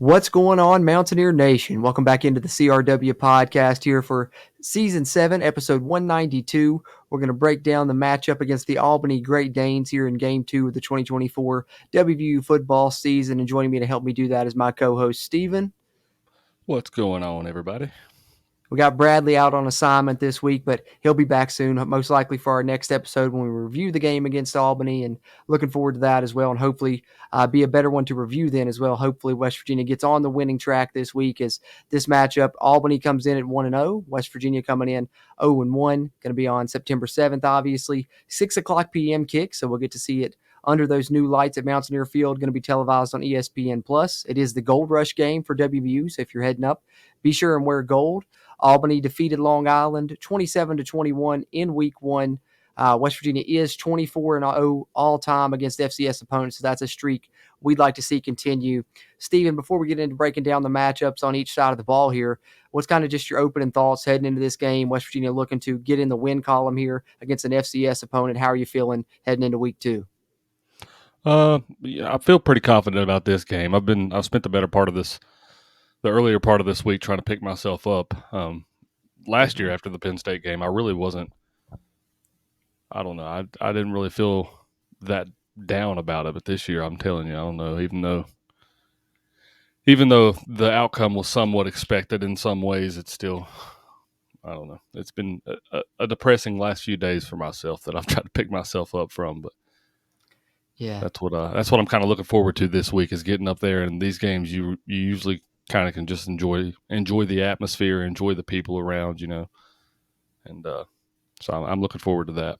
What's going on, Mountaineer Nation? Welcome back into the CRW podcast here for Season 7, Episode 192. We're going to break down the matchup against the Albany Great Danes here in Game 2 of the 2024 WVU football season. And joining me to help me do that is my co-host, Steven. What's going on, everybody? We got Bradley out on assignment this week, but he'll be back soon, most likely for our next episode when we review the game against Albany, and looking forward to that as well, and hopefully be a better one to review then as well. Hopefully West Virginia gets on the winning track this week as this matchup, Albany comes in at 1-0, West Virginia coming in 0-1, going to be on September 7th, obviously, 6 o'clock p.m. kick, so we'll get to see it under those new lights at Mountaineer Field, going to be televised on ESPN+. It is the Gold Rush game for WVU, so if you're heading up, be sure and wear gold. Albany defeated Long Island 27-21 in Week 1. West Virginia is 24-0 all-time against FCS opponents, so that's a streak we'd like to see continue. Steven, before we get into breaking down the matchups on each side of the ball here, what's kind of just your opening thoughts heading into this game? West Virginia looking to get in the win column here against an FCS opponent. How are you feeling heading into Week 2? I feel pretty confident about this game. I've spent the earlier part of this week trying to pick myself up. Last year after the Penn State game, I really wasn't. I don't know. I didn't really feel that down about it, but this year, I'm telling you, I don't know. Even though the outcome was somewhat expected in some ways, it's still. I don't know. It's been a depressing last few days for myself that I've tried to pick myself up from, but. Yeah, that's what I'm kind of looking forward to this week is getting up there. And these games, you usually kind of can just enjoy the atmosphere, enjoy the people around, and so I'm looking forward to that.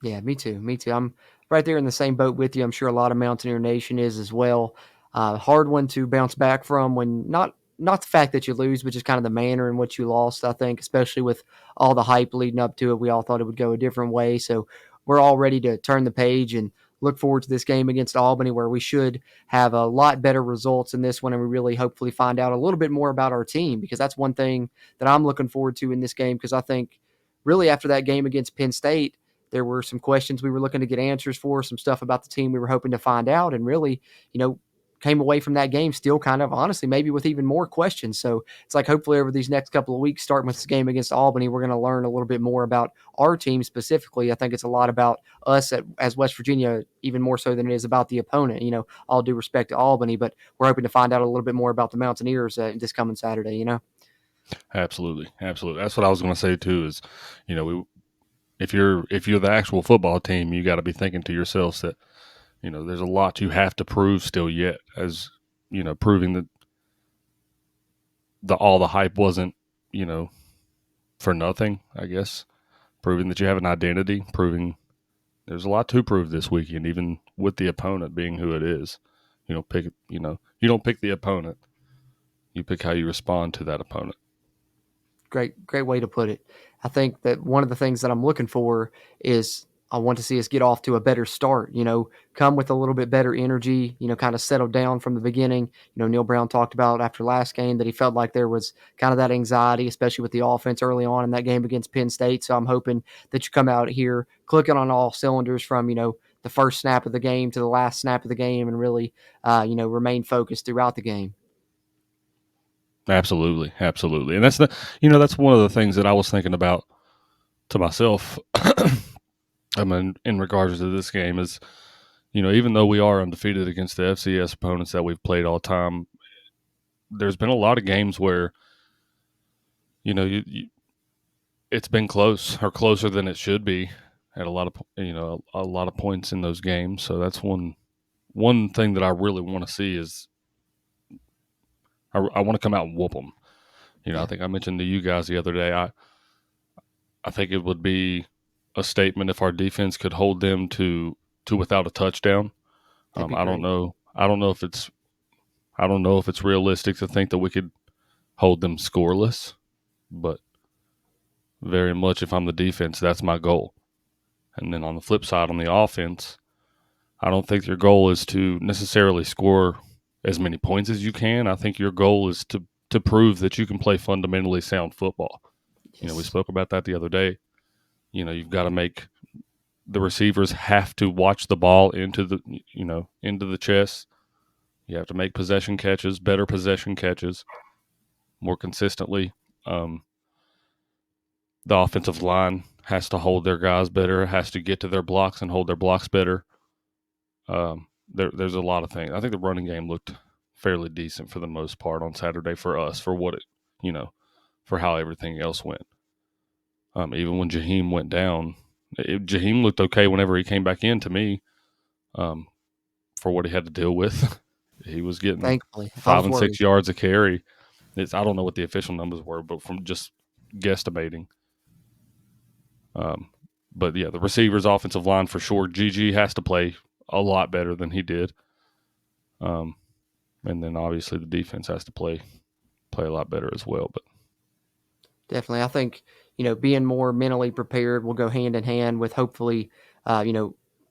Yeah, me too. I'm right there in the same boat with you. I'm sure a lot of Mountaineer Nation is as well. Hard one to bounce back from when not the fact that you lose, but just kind of the manner in which you lost, I think, especially with all the hype leading up to it. We all thought it would go a different way. So we're all ready to turn the page and look forward to this game against Albany, where we should have a lot better results in this one, and we really hopefully find out a little bit more about our team, because that's one thing that I'm looking forward to in this game, because I think really after that game against Penn State, there were some questions we were looking to get answers for, some stuff about the team we were hoping to find out, and really, came away from that game still kind of honestly maybe with even more questions. So it's like hopefully over these next couple of weeks, starting with this game against Albany, we're going to learn a little bit more about our team specifically. I think it's a lot about us as West Virginia, even more so than it is about the opponent, all due respect to Albany, but we're hoping to find out a little bit more about the Mountaineers this coming Saturday, Absolutely. That's what I was going to say too is, if you're the actual football team, you got to be thinking to yourselves that, there's a lot you have to prove still yet, as, proving that all the hype wasn't, for nothing, I guess. Proving that you have an identity, proving there's a lot to prove this weekend, even with the opponent being who it is. You don't pick the opponent. You pick how you respond to that opponent. Great way to put it. I think that one of the things that I'm looking for is I want to see us get off to a better start, come with a little bit better energy, kind of settle down from the beginning. Neil Brown talked about after last game that he felt like there was kind of that anxiety, especially with the offense early on in that game against Penn State. So I'm hoping that you come out here clicking on all cylinders from, the first snap of the game to the last snap of the game, and really, remain focused throughout the game. Absolutely. And that's one of the things that I was thinking about to myself. I mean, in regards to this game is, even though we are undefeated against the FCS opponents that we've played all the time, there's been a lot of games where, it's been close or closer than it should be at a lot of points in those games. So that's one thing that I really want to see is I want to come out and whoop them. I think I mentioned to you guys the other day, I think it would be a statement if our defense could hold them to without a touchdown. I don't know if it's realistic to think that we could hold them scoreless, but very much if I'm the defense, that's my goal. And then on the flip side, on the offense, I don't think your goal is to necessarily score as many points as you can. I think your goal is to prove that you can play fundamentally sound football. Yes. We spoke about that the other day. You've got to make the receivers have to watch the ball into the chest. You have to make possession catches, better possession catches, more consistently. Um, the offensive line has to hold their guys better, has to get to their blocks and hold their blocks better. There's a lot of things. I think the running game looked fairly decent for the most part on Saturday for us, for what it, you know, for how everything else went. Even when Jaheim went down, Jaheim looked okay whenever he came back in to me, um, for what he had to deal with. He was getting Thankfully, I five was and worried. 6 yards a carry. I don't know what the official numbers were, but from just guesstimating. Um, but yeah, the receivers, offensive line for sure. GG has to play a lot better than he did. Um, and then obviously the defense has to play a lot better as well. But Definitely. I think, being more mentally prepared will go hand in hand with hopefully,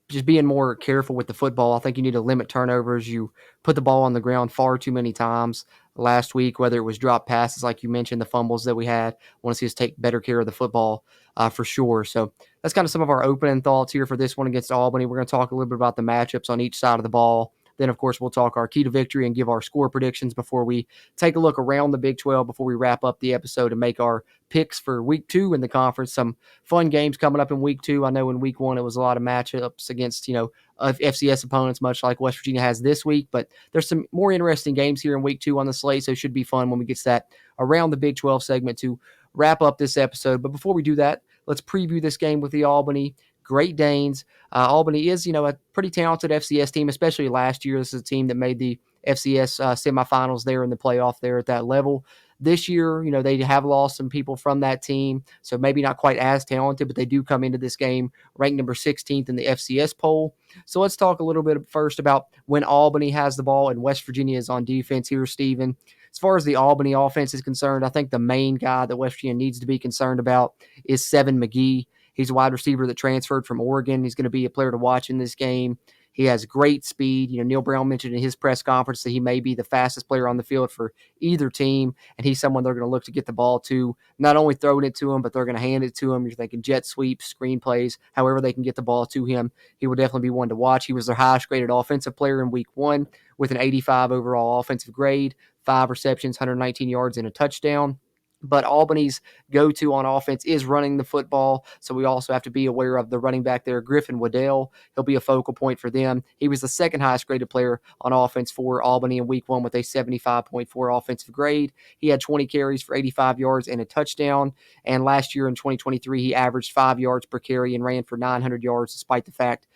just being more careful with the football. I think you need to limit turnovers. You put the ball on the ground far too many times last week, whether it was drop passes, like you mentioned, the fumbles that we had. I want to see us take better care of the football for sure. So that's kind of some of our opening thoughts here for this one against Albany. We're going to talk a little bit about the matchups on each side of the ball. Then, of course, we'll talk our key to victory and give our score predictions before we take a look around the Big 12 before we wrap up the episode and make our picks for week 2 in the conference. Some fun games coming up in week 2. I know in week 1 it was a lot of matchups against, FCS opponents, much like West Virginia has this week. But there's some more interesting games here in week 2 on the slate, so it should be fun when we get to that around the Big 12 segment to wrap up this episode. But before we do that, let's preview this game with the Albany Great Danes. Albany is, a pretty talented FCS team, especially last year. This is a team that made the FCS semifinals there in the playoff there at that level. This year, they have lost some people from that team, so maybe not quite as talented, but they do come into this game ranked number 16th in the FCS poll. So let's talk a little bit first about when Albany has the ball and West Virginia is on defense here, Stephen. As far as the Albany offense is concerned, I think the main guy that West Virginia needs to be concerned about is Seven McGee. He's a wide receiver that transferred from Oregon. He's going to be a player to watch in this game. He has great speed. Neil Brown mentioned in his press conference that he may be the fastest player on the field for either team, and he's someone they're going to look to get the ball to, not only throwing it to him, but they're going to hand it to him. You're thinking jet sweeps, screenplays, however they can get the ball to him. He will definitely be one to watch. He was their highest graded offensive player in week 1 with an 85 overall offensive grade, 5 receptions, 119 yards, and a touchdown. But Albany's go-to on offense is running the football, so we also have to be aware of the running back there, Griffin Waddell. He'll be a focal point for them. He was the second highest graded player on offense for Albany in week 1 with a 75.4 offensive grade. He had 20 carries for 85 yards and a touchdown, and last year in 2023, he averaged 5 yards per carry and ran for 900 yards despite the fact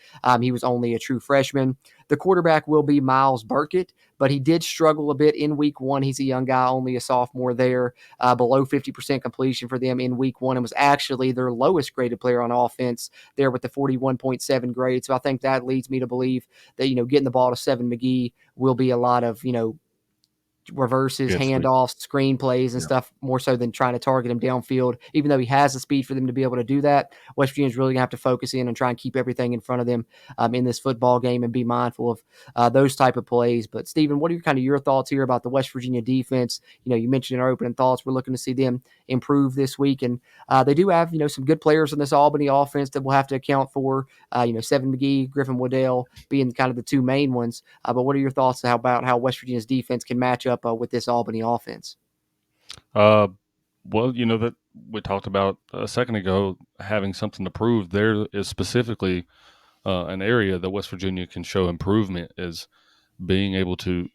he was only a true freshman. The quarterback will be Miles Burkett, but he did struggle a bit in week 1. He's a young guy, only a sophomore there, below 50% completion for them in week 1, and was actually their lowest graded player on offense there with the 41.7 grade. So I think that leads me to believe that, getting the ball to Seven McGee will be a lot of, reverses, yes, we handoffs, screenplays, and yeah. stuff more so than trying to target him downfield. Even though he has the speed for them to be able to do that, West Virginia's really going to have to focus in and try and keep everything in front of them in this football game and be mindful of those type of plays. But, Stephen, what are your thoughts here about the West Virginia defense? You mentioned in our opening thoughts, we're looking to see them improve this week. And they do have, some good players in this Albany offense that we'll have to account for. Seven McGee, Griffin Waddell being kind of the two main ones. But what are your thoughts about how West Virginia's defense can match up with this Albany offense? Uh, well, that we talked about a second ago, having something to prove. There is specifically an area that West Virginia can show improvement is being able to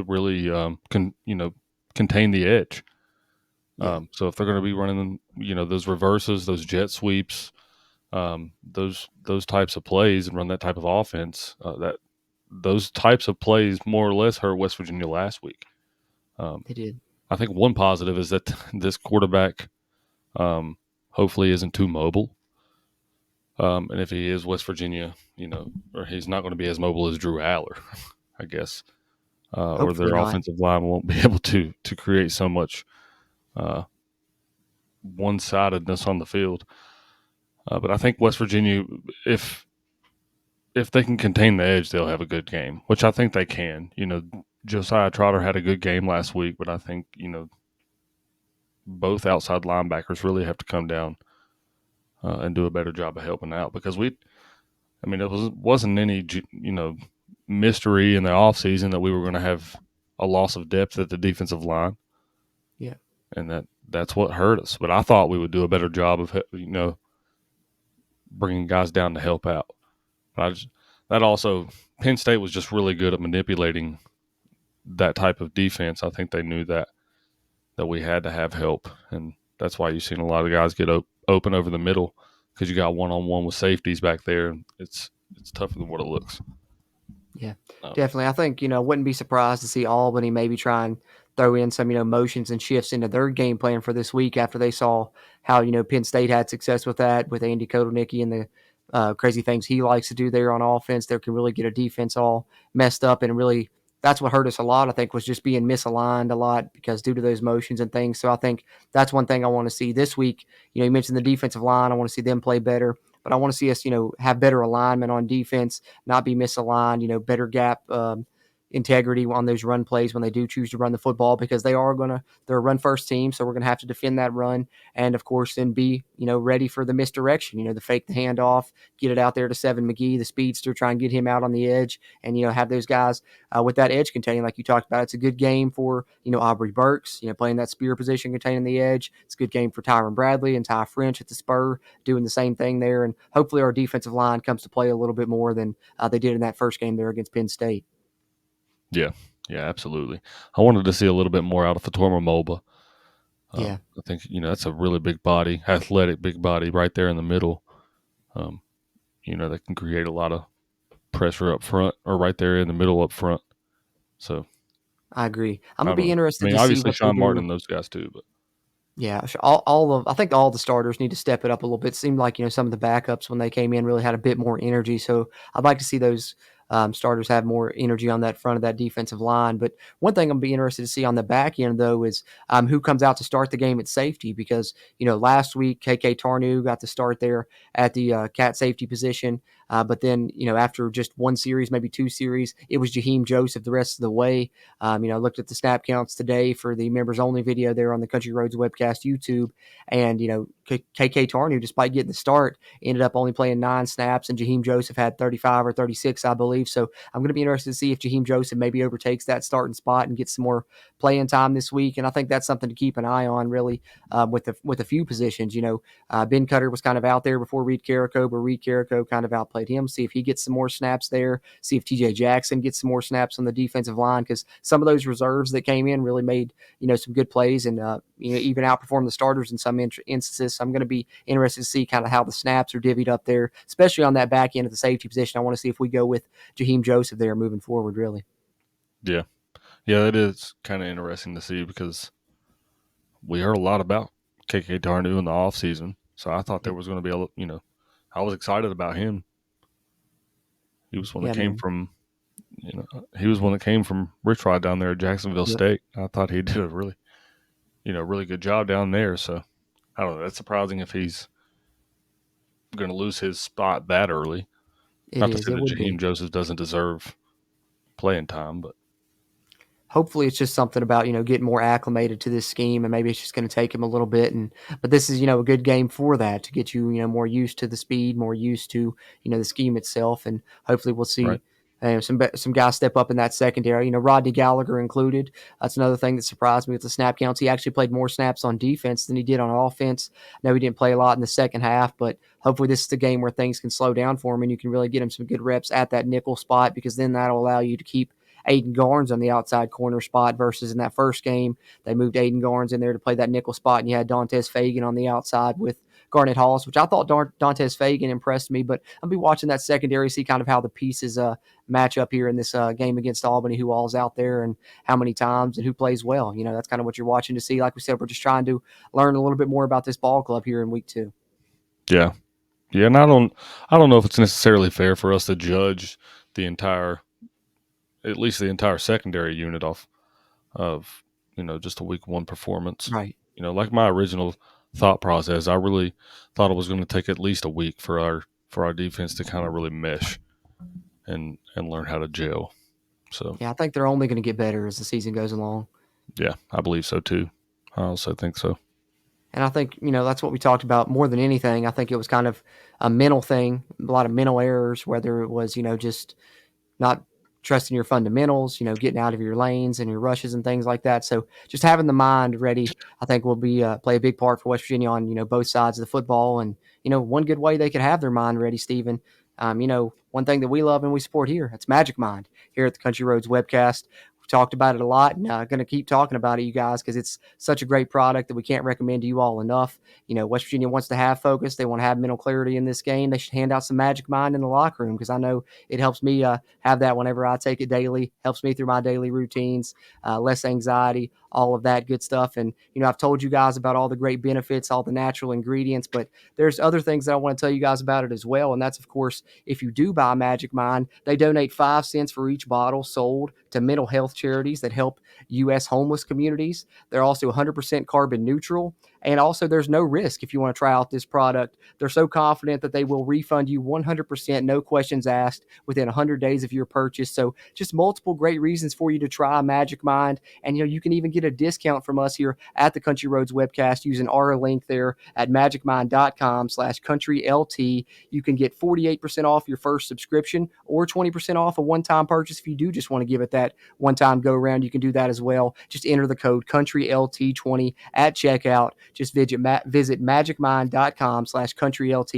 really contain the edge. Yeah, So if they're going to be running, those reverses, those jet sweeps, those types of plays, and run that type of offense, that those types of plays more or less hurt West Virginia last week. Um, they did. I think one positive is that this quarterback hopefully isn't too mobile. And if he is, West Virginia, or he's not going to be as mobile as Drew Aller, I guess, or Hopefully their not. offensive line won't be able to create so much uh, one sidedness on the field. But I think West Virginia, if if they can contain the edge, they'll have a good game, which I think they can. Josiah Trotter had a good game last week, but I think both outside linebackers really have to come down and do a better job of helping out because it wasn't any mystery in the offseason that we were going to have a loss of depth at the defensive line, Yeah. and that's what hurt us. But I thought we would do a better job of bringing guys down to help out. But that also Penn State was just really good at manipulating that type of defense. I think they knew that we had to have help, and that's why you've seen a lot of guys get open over the middle because you got one on one with safeties back there, and it's tougher than what it looks. Yeah, Um, definitely. I think, wouldn't be surprised to see Albany maybe try and throw in some, motions and shifts into their game plan for this week after they saw how, Penn State had success with that, with Andy Kotelnicki and the crazy things he likes to do there on offense. That can really get a defense all messed up, and really that's what hurt us a lot, I think, was just being misaligned a lot because due to those motions and things. So I think that's one thing I want to see this week. You mentioned the defensive line. I want to see them play better, but I want to see us, have better alignment on defense, not be misaligned, better gap integrity on those run plays when they do choose to run the football, because they're a run first team. So we're going to have to defend that run. And of course, then be, ready for the misdirection, the fake the handoff, get it out there to Seven McGee, the speedster, try and get him out on the edge and, have those guys with that edge containing, like you talked about. It's a good game for, Aubrey Burks, playing that spear position containing the edge. It's a good game for Tyron Bradley and Ty French at the spur doing the same thing there. And hopefully our defensive line comes to play a little bit more than they did in that first game there against Penn State. yeah, yeah, absolutely. I wanted to see a little bit more out of Fatorma Moba. Yeah, I think that's a really big body, athletic big body right there in the middle. Um, that can create a lot of pressure up front or right there in the middle up front. So I agree. I'm I gonna don't be know. I interested mean, to see obviously what they Sean Martin do. and those guys too, but Yeah, I think all the starters need to step it up a little bit. It seemed like some of the backups when they came in really had a bit more energy. So I'd like to see those starters have more energy on that front of that defensive line. But one thing I'm be interested to see on the back end though is who comes out to start the game at safety, because last week KK Tarnu got to start there at the cat safety position. But then, after just one series, maybe two series, it was Jaheim Joseph the rest of the way. I looked at the snap counts today for the members only video there on the Country Roads Webcast YouTube, and KK Tarnu, despite getting the start, ended up only playing 9 snaps, and Jaheim Joseph had 35 or 36, I believe. So I'm going to be interested to see if Jaheim Joseph maybe overtakes that starting spot and gets some more playing time this week. And I think that's something to keep an eye on, really, with a few positions. Ben Cutter was kind of out there before Reed Carrico, but Reed Carrico kind of outplayed him. See if he gets some more snaps there. See if TJ Jackson gets some more snaps on the defensive line, because some of those reserves that came in really made some good plays, and even outperformed the starters in some instances. So I'm going to be interested to see kind of how the snaps are divvied up there, especially on that back end of the safety position. I want to see if we go with Jaheim Joseph there moving forward. Really. yeah, yeah, it is kind of interesting to see because we heard a lot about KK Tarnu in the off season. So I thought there Yeah, was going to be I was excited about him. He was one that yeah, came man. from he was one that came from Rich Rod down there at Jacksonville Yep. State. I thought he did a really good job down there. So I don't know. That's surprising if he's going to lose his spot that early. It Not to is. say It that would Jaheim be. Joseph doesn't deserve playing time, but Hopefully it's just something about getting more acclimated to this scheme, and maybe it's just going to take him a little bit. And but this is a good game for that, to get more used to the speed, more used to the scheme itself. And hopefully we'll right, see some guys step up in that secondary, Rodney Gallagher included. That's another thing that surprised me with the snap counts. He actually played more snaps on defense than he did on offense. No, he didn't play a lot in the second half, but hopefully this is the game where things can slow down for him and you can really get him some good reps at that nickel spot, because then that'll allow you to keep Aiden Garnes on the outside corner spot, versus in that first game, they moved Aiden Garnes in there to play that nickel spot, and you had Dantes Fagan on the outside with Garnett Hollis, which I thought Dantes Fagan impressed me. But I'll be watching that secondary, see kind of how the pieces match up here in this game against Albany, who all's out there and how many times and who plays well. That's kind of what you're watching to see. Like we said, we're just trying to learn a little bit more about this ball club here in week 2. yeah, yeah. And I don't know if it's necessarily fair for us to judge the entire, at least the entire secondary unit off of just a week 1 performance. Right. Like my original thought process, I really thought it was going to take at least a week for our defense to kind of really mesh and learn how to gel. So Yeah, I think they're only going to get better as the season goes along. yeah, I believe so too. I also think so. And I think, that's what we talked about more than anything. I think it was kind of a mental thing, a lot of mental errors, whether it was, just not trusting your fundamentals, getting out of your lanes and your rushes and things like that. So just having the mind ready, I think will be play a big part for West Virginia on both sides of the football. And one good way they could have their mind ready, Stephen. One thing that we love and we support here, it's Magic Mind here at the Country Roads Webcast. We've talked about it a lot, and going to keep talking about it, you guys, because it's such a great product that we can't recommend to you all enough. West Virginia wants to have focus. They want to have mental clarity in this game. They should hand out some Magic Mind in the locker room because I know it helps me have that whenever I take it daily, helps me through my daily routines, less anxiety, all of that good stuff. And, I've told you guys about all the great benefits, all the natural ingredients, but there's other things that I want to tell you guys about it as well. And that's, of course, if you do buy Magic Mind, they donate 5 cents for each bottle sold to mental health charities that help U.S. homeless communities. They're also 100% carbon neutral. And also, there's no risk if you want to try out this product. They're so confident that they will refund you 100%, no questions asked, within 100 days of your purchase. So, just multiple great reasons for you to try Magic Mind. And, you can even get a discount from us here at the Country Roads Webcast using our link there at magicmind.com/countrylt. You can get 48% off your first subscription or 20% off a one-time purchase if you do just want to give it that one-time go-around. You can do that as well. Just enter the code CountryLT20 at checkout. Just visit magicmind.com/countrylt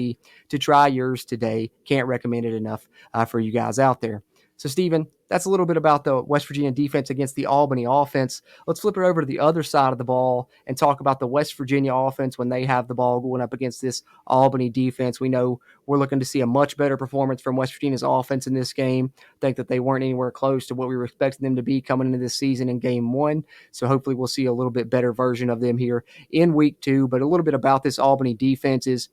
to try yours today. Can't recommend it enough for you guys out there. So, Stephen, that's a little bit about the West Virginia defense against the Albany offense. Let's flip it over to the other side of the ball and talk about the West Virginia offense when they have the ball going up against this Albany defense. We know we're looking to see a much better performance from West Virginia's offense in this game. I think that they weren't anywhere close to what we were expecting them to be coming into this season in game one. So hopefully we'll see a little bit better version of them here in week two. But a little bit about this Albany defense is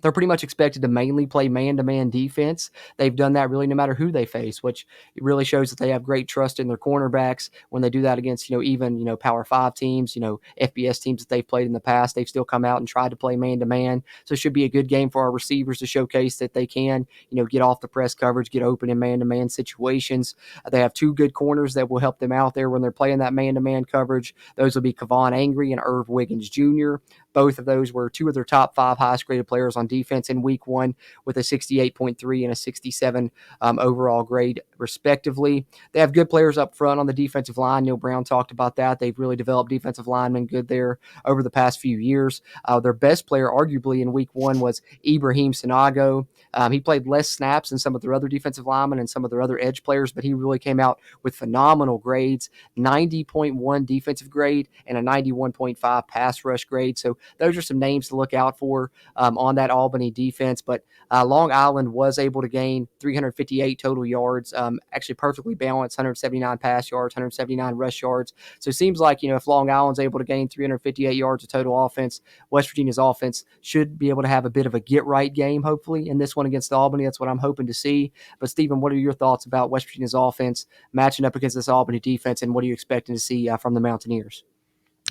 they're pretty much expected to mainly play man-to-man defense. They've done that really no matter who they face, which really shows that they have great trust in their cornerbacks when they do that against, even, Power 5 teams, FBS teams that they've played in the past. They've still come out and tried to play man-to-man. So it should be a good game for our receivers to showcase that they can, get off the press coverage, get open in man-to-man situations. They have 2 good corners that will help them out there when they're playing that man-to-man coverage. Those will be Kavon Angry and Irv Wiggins Jr. Both of those were 2 of their top 5 highest graded players on defense in week one with a 68.3 and a 67 overall grade, respectively. They have good players up front on the defensive line. Neil Brown talked about that. They've really developed defensive linemen good there over the past few years. Their best player, arguably, in week one was Ibrahim Sanago. He played less snaps than some of their other defensive linemen and some of their other edge players, but he really came out with phenomenal grades, 90.1 defensive grade and a 91.5 pass rush grade. So those are some names to look out for on that Albany defense. But Long Island was able to gain 358 total yards, actually perfectly balanced, 179 pass yards, 179 rush yards. So it seems like, if Long Island's able to gain 358 yards of total offense, West Virginia's offense should be able to have a bit of a get-right game, hopefully, in this one against Albany. That's what I'm hoping to see. But, Stephen, what are your thoughts about West Virginia's offense matching up against this Albany defense, and what are you expecting to see from the Mountaineers?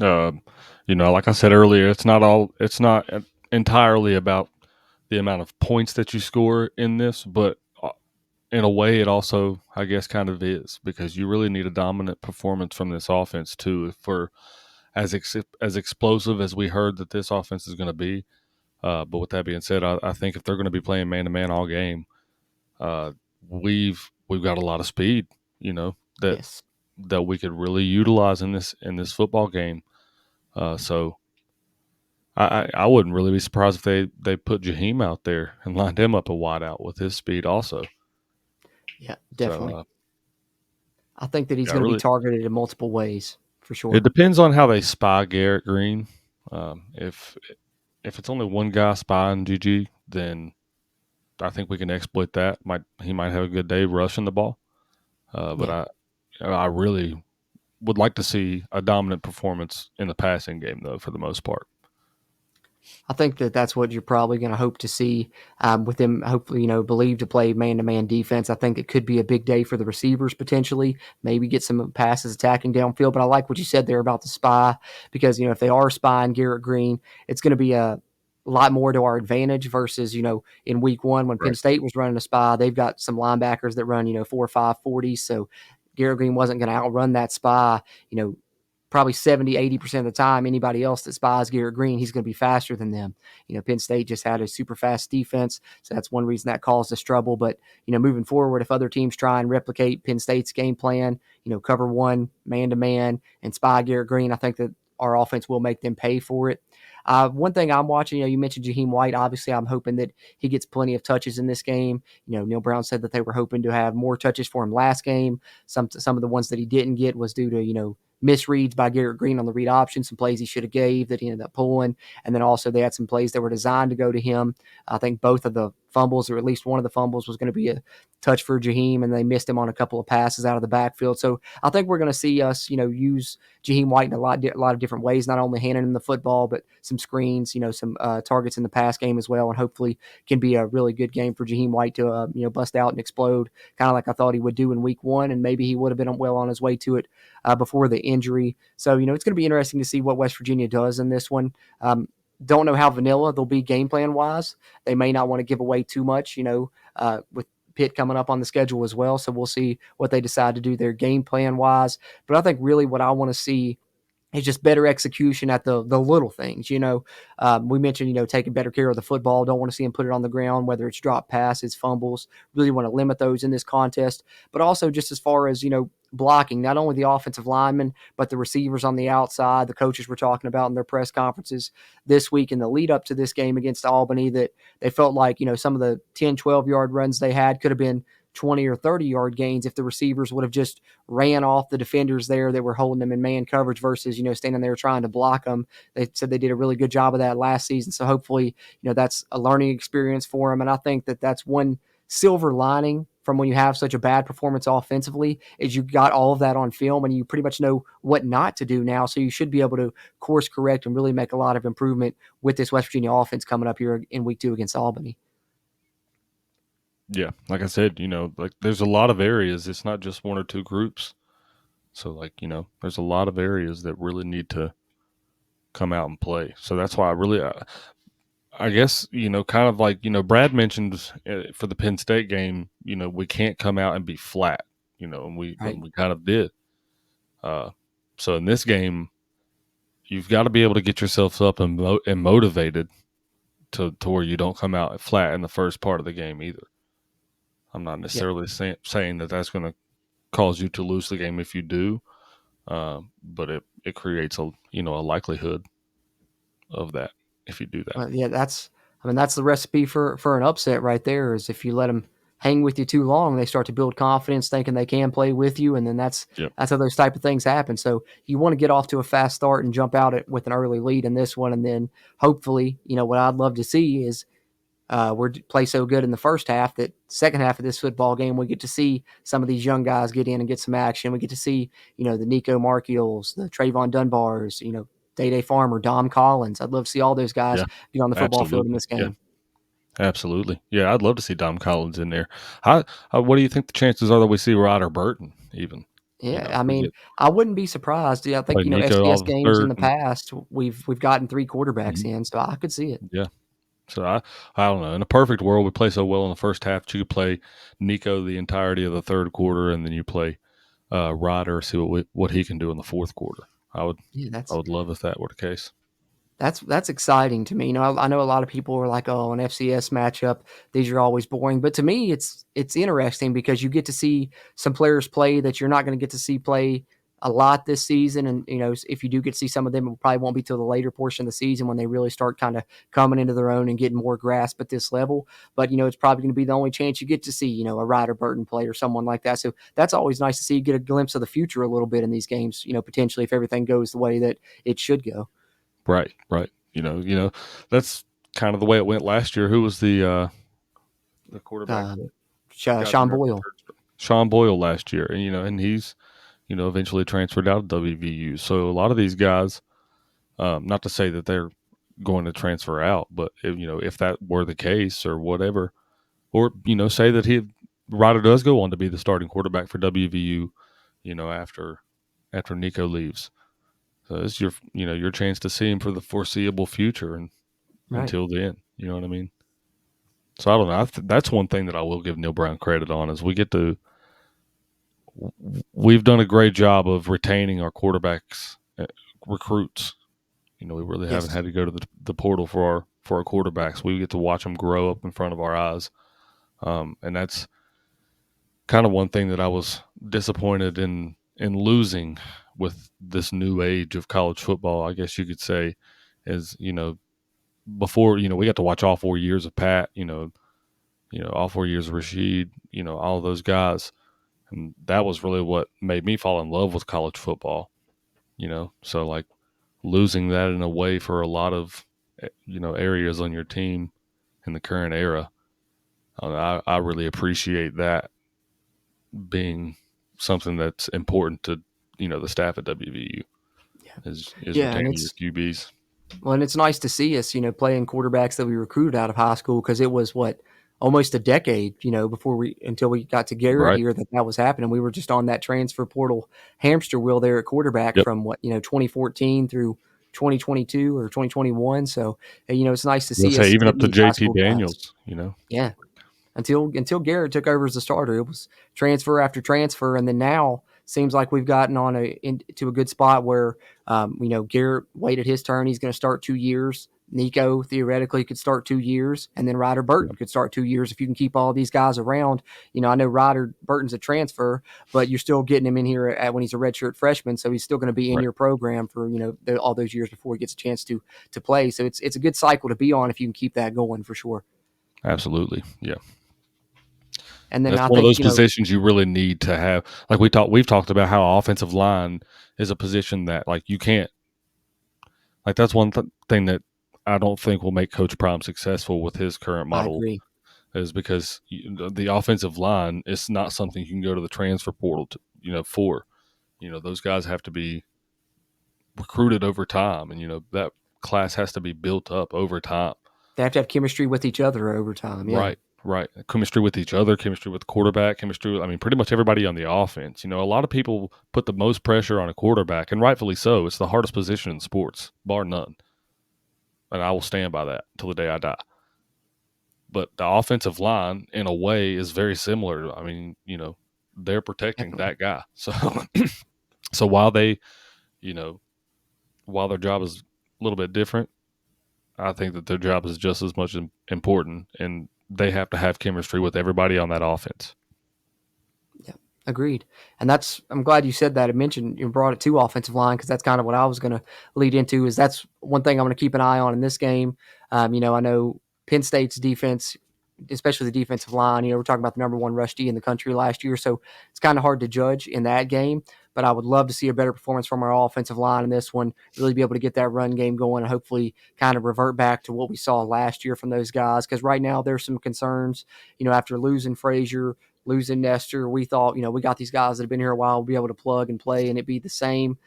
Uh, like I said earlier, it's not entirely about the amount of points that you score in this, but in a way, it also, I guess, kind of is, because you really need a dominant performance from this offense too, for as explosive as we heard that this offense is going to be. But with that being said, I think if they're going to be playing man to man all game, uh, we've got a lot of speed, that Yes. that we could really utilize in this football game. So I wouldn't really be surprised if they put Jaheim out there and lined him up a wide out with his speed also. Yeah, So definitely. I think that he's yeah, going to be really, targeted in multiple ways for it sure. depends on how they spy Garrett Green. If it's only one guy spying GG, then I think we can exploit that. He might have a good day rushing the ball, but Yeah. I really would like to see a dominant performance in the passing game, though, for the most part. I think that that's what you're probably going to hope to see with them. Hopefully, believed to play man-to-man defense. I think it could be a big day for the receivers potentially. Maybe get some passes attacking downfield. But I like what you said there about the spy because if they are spying Garrett Green, it's going to be a lot more to our advantage versus in week one when Penn Right. State was running a spy. They've got some linebackers that run 4.5 40s. So Garrett Green wasn't going to outrun that spy. probably 70, 80% of the time, anybody else that spies Garrett Green, he's going to be faster than them. Penn State just had a super fast defense, so that's one reason that caused us trouble. But, moving forward, if other teams try and replicate Penn State's game plan, cover one, man to man, and spy Garrett Green, I think that our offense will make them pay for it. One thing I'm watching, you mentioned Jaheim White. Obviously, I'm hoping that he gets plenty of touches in this game. Neil Brown said that they were hoping to have more touches for him last game. Some of the ones that he didn't get was due to, misreads by Garrett Green on the read option, some plays he should have gave that he ended up pulling. And then also they had some plays that were designed to go to him. I think both of the fumbles, or at least one of the fumbles, was going to be a touch for Jaheim, and they missed him on a couple of passes out of the backfield. So I think we're going to see us, use Jaheim White in a lot of different ways, not only handing him the football, but some screens, some targets in the pass game as well, and hopefully can be a really good game for Jaheim White to, bust out and explode, kind of like I thought he would do in week one, and maybe he would have been well on his way to it before the injury. So, it's going to be interesting to see what West Virginia does in this one. Don't know how vanilla they'll be game plan wise. They may not want to give away too much, with Pitt coming up on the schedule as well. So we'll see what they decide to do their game plan wise. But I think really what I want to see it's just better execution at the little things. We mentioned, taking better care of the football. Don't want to see him put it on the ground, whether it's drop passes, fumbles. Really want to limit those in this contest. But also just as far as, blocking, not only the offensive linemen, but the receivers on the outside. The coaches were talking about in their press conferences this week in the lead up to this game against Albany that they felt like, some of the 10, 12-yard runs they had could have been 20 or 30-yard gains if the receivers would have just ran off the defenders there that were holding them in man coverage versus, standing there trying to block them. They said they did a really good job of that last season. So hopefully, that's a learning experience for them. And I think that that's one silver lining from when you have such a bad performance offensively is you got all of that on film and you pretty much know what not to do now. So you should be able to course correct and really make a lot of improvement with this West Virginia offense coming up here in week 2 against Albany. Yeah, like I said, like there's a lot of areas. It's not just one or two groups. So, there's a lot of areas that really need to come out and play. So that's why I guess, kind of like, Brad mentioned for the Penn State game, we can't come out and be flat, and we kind of did. So in this game, you've got to be able to get yourself up and motivated to where you don't come out flat in the first part of the game either. I'm not necessarily saying that that's going to cause you to lose the game if you do, but it creates a likelihood of that if you do that. That's the recipe for an upset right there. Is if you let them hang with you too long, they start to build confidence, thinking they can play with you, and then that's how those type of things happen. So you want to get off to a fast start and jump out with an early lead in this one, and then hopefully, what I'd love to see is we're play so good in the first half that second half of this football game, we get to see some of these young guys get in and get some action. We get to see, the Nico Markiels, the Trayvon Dunbars, Day Farmer, Dom Collins. I'd love to see all those guys get on the football field in this game. Yeah, absolutely. Yeah, I'd love to see Dom Collins in there. What do you think the chances are that we see Ryder Burton even? Yeah, I wouldn't be surprised. Yeah, I think Nico FCS games in the and, past we've gotten 3 quarterbacks in, so I could see it. Yeah. So I don't know. In a perfect world, we play so well in the first half. You could play Nico the entirety of the third quarter, and then you play Ryder, see what he can do in the fourth quarter. I would love if that were the case. That's exciting to me. I know a lot of people are like, "Oh, an FCS matchup, these are always boring." But to me, it's interesting because you get to see some players play that you're not going to get to see play a lot this season. And if you do get to see some of them, it probably won't be till the later portion of the season when they really start kind of coming into their own and getting more grasp at this level. But it's probably going to be the only chance you get to see a Ryder Burton play or someone like that. So that's always nice to see. Get a glimpse of the future a little bit in these games. Potentially if everything goes the way that it should go. Right. That's kind of the way it went last year. Who was the quarterback? Sean Boyle. Sean Boyle last year, and he's eventually transferred out of WVU. So a lot of these guys, not to say that they're going to transfer out, but if that were the case or whatever, or say that Ryder does go on to be the starting quarterback for WVU, after Nico leaves. So it's your chance to see him for the foreseeable future and until then. You know what I mean? So I don't know. That's one thing that I will give Neil Brown credit on is we've done a great job of retaining our quarterbacks recruits. We really haven't Yes. had to go to the portal for our quarterbacks. We get to watch them grow up in front of our eyes, and that's kind of one thing that I was disappointed in losing with this new age of college football. I guess you could say, is before we got to watch all 4 years of Pat, all 4 years of Rashid, all of those guys, and that was really what made me fall in love with college football. So like losing that in a way for a lot of areas on your team in the current era. I really appreciate that being something that's important to the staff at WVU Yeah. is Yeah, and retaining your QBs. and it's nice to see us, playing quarterbacks that we recruited out of high school because it was what almost a decade, before we until we got to Garrett Right. here that was happening. We were just on that transfer portal hamster wheel there at quarterback Yep. from 2014 through 2022 or 2021. So, it's nice to Let's see say us even up getting to these high JT school guys. Daniels. Yeah, until Garrett took over as the starter. It was transfer after transfer, and then now seems like we've gotten into a good spot where Garrett waited his turn. He's going to start 2 years. Nico theoretically could start 2 years, and then Ryder Burton Yep. could start 2 years if you can keep all these guys around. I know Ryder Burton's a transfer, but you're still getting him in here when he's a redshirt freshman, so he's still going to be in Right. your program for all those years before he gets a chance to play. So it's a good cycle to be on if you can keep that going for sure. Absolutely. Yeah. And then That's I one of think those positions you really need to have. Like we've talked about how offensive line is a position that like you can't like that's one thing that I don't think will make Coach Prime successful with his current I model agree. is because the offensive line is not something you can go to the transfer portal to, for. Those guys have to be recruited over time, and that class has to be built up over time. They have to have chemistry with each other over time. Yeah. Right, right. Chemistry with each other, chemistry with the quarterback, chemistry with, I mean, pretty much everybody on the offense. A lot of people put the most pressure on a quarterback, and rightfully so. It's the hardest position in sports, bar none. And I will stand by that until the day I die. But the offensive line, in a way, is very similar. I mean, they're protecting Definitely. that guy. So, so while you know, while their job is a little bit different, I think that their job is just as much important, and they have to have chemistry with everybody on that offense. Yeah. Agreed. And I'm glad you said that. I mentioned you brought it to offensive line because that's kind of what I was going to lead into. Is that's one thing I'm going to keep an eye on in this game. I know Penn State's defense, especially the defensive line. We're talking about the number one rush D in the country last year, so it's kind of hard to judge in that game. But I would love to see a better performance from our offensive line in this one. Really be able to get that run game going and hopefully kind of revert back to what we saw last year from those guys. Because right now there's some concerns. After losing Frazier, losing Nestor, we thought, we got these guys that have been here a while, we'll be able to plug and play and it be the same.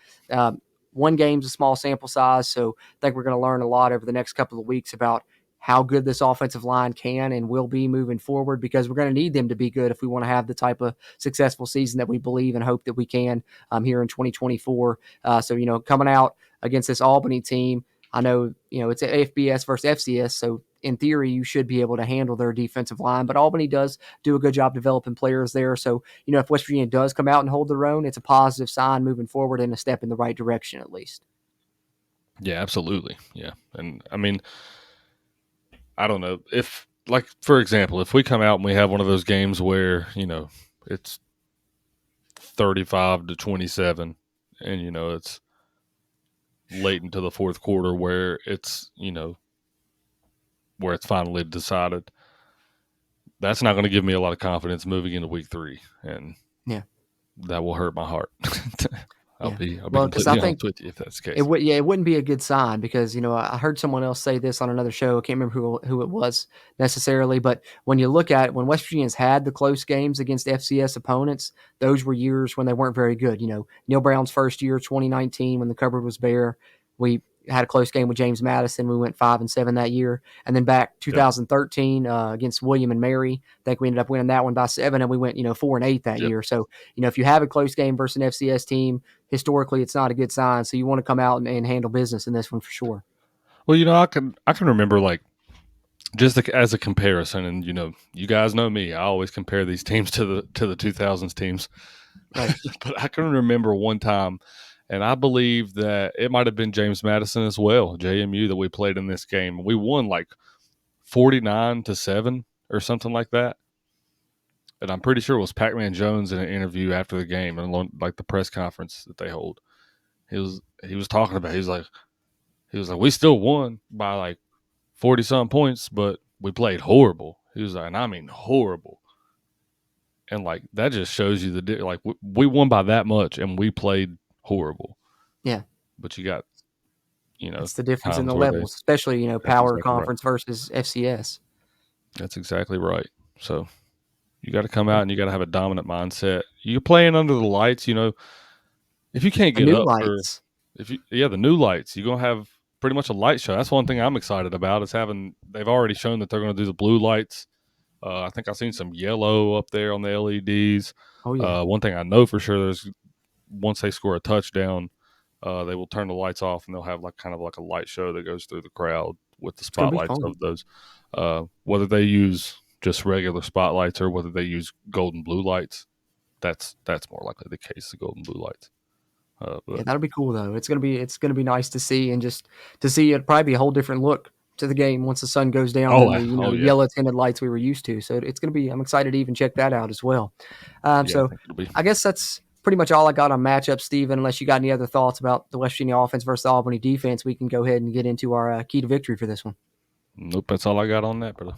One game's a small sample size, so I think we're going to learn a lot over the next couple of weeks about how good this offensive line can and will be moving forward because we're going to need them to be good if we want to have the type of successful season that we believe and hope that we can here in 2024. So, coming out against this Albany team, I know, it's an FBS versus FCS, so in theory, you should be able to handle their defensive line. But Albany does do a good job developing players there. So, if West Virginia does come out and hold their own, it's a positive sign moving forward and a step in the right direction at least. Yeah, absolutely. Yeah. And I mean, I don't know if, like, for example, if we come out and we have one of those games where, it's 35-27 and, it's late into the fourth quarter where where it's finally decided, that's not going to give me a lot of confidence moving into week 3. And Yeah. that will hurt my heart. Yeah. I'll be Well, because I completely think honest with you if that's the it case. would, yeah, it wouldn't be a good sign because I heard someone else say this on another show. I can't remember who it was necessarily, but when you look at it, when West Virginia's had the close games against FCS opponents, those were years when they weren't very good. Neil Brown's first year, 2019, when the cupboard was bare, we had a close game with James Madison. We went 5-7 that year, and then back Yep. 2013 against William and Mary, I think we ended up winning that one by 7, and we went 4-8 that Yep. year. So if you have a close game versus an FCS team, historically it's not a good sign. So you want to come out and handle business in this one for sure. Well, I can remember, like, just as a comparison, and you guys know me. I always compare these teams to the 2000s teams. Right. But I can remember one time And I believe that it might have been James Madison as well, JMU, that we played in this game. We won like 49-7 or something like that. And I'm pretty sure it was Pac-Man Jones in an interview after the game and like the press conference that they hold. He was talking about. He was like we still won by like 40 some points, but we played horrible. He was like, and I mean horrible. And like that just shows you like we won by that much and we played horrible. Yeah, But you got that's the difference in times the where they. levels, especially That's power exactly right. conference versus FCS. That's exactly right. So you got to come out and you got to have a dominant mindset. You're playing under the lights. If you can't The get new up for lights. if you yeah the new lights, you're gonna have pretty much a light show. That's one thing I'm excited about is having. They've already shown that they're going to do the blue lights. I think I've seen some yellow up there on the LEDs. Oh yeah, One thing I know for sure there's once they score a touchdown, they will turn the lights off and they'll have like kind of like a light show that goes through the crowd with the it's gonna be spotlights fun. of those. Whether they use just regular spotlights or whether they use golden blue lights, that's more likely the case. The golden blue lights. Yeah, But that'll be cool though. It's gonna be nice to see, and just to see it probably be a whole different look to the game once the sun goes down than the oh yeah, yellow tinted lights we were used to. So it's gonna be. I'm excited to even check that out as well. yeah, I So think it'll be. I guess that's pretty much all I got on matchup, Steven. Unless you got any other thoughts about the West Virginia offense versus the Albany defense, we can go ahead and get into our key to victory for this one. Nope, that's all I got on that, brother.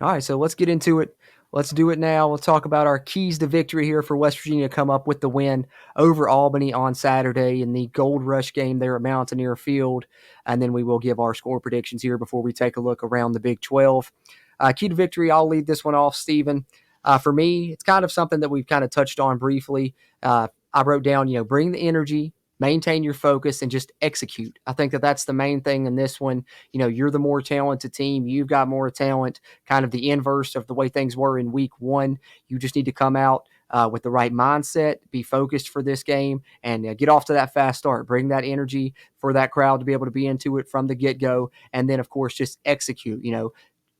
All right, so let's get into it. Let's do it now. We'll talk about our keys to victory here for West Virginia to come up with the win over Albany on Saturday in the Gold Rush game there at Mountaineer Field. And then we will give our score predictions here before we take a look around the Big 12. Key to victory, I'll lead this one off, Stephen. For me, it's kind of something that we've kind of touched on briefly. I wrote down, bring the energy, maintain your focus, and just execute. I think that that's the main thing in this one. You're the more talented team. You've got more talent, kind of the inverse of the way things were in week one. You just need to come out with the right mindset, be focused for this game, and get off to that fast start. Bring that energy for that crowd to be able to be into it from the get go. And then, of course, just execute.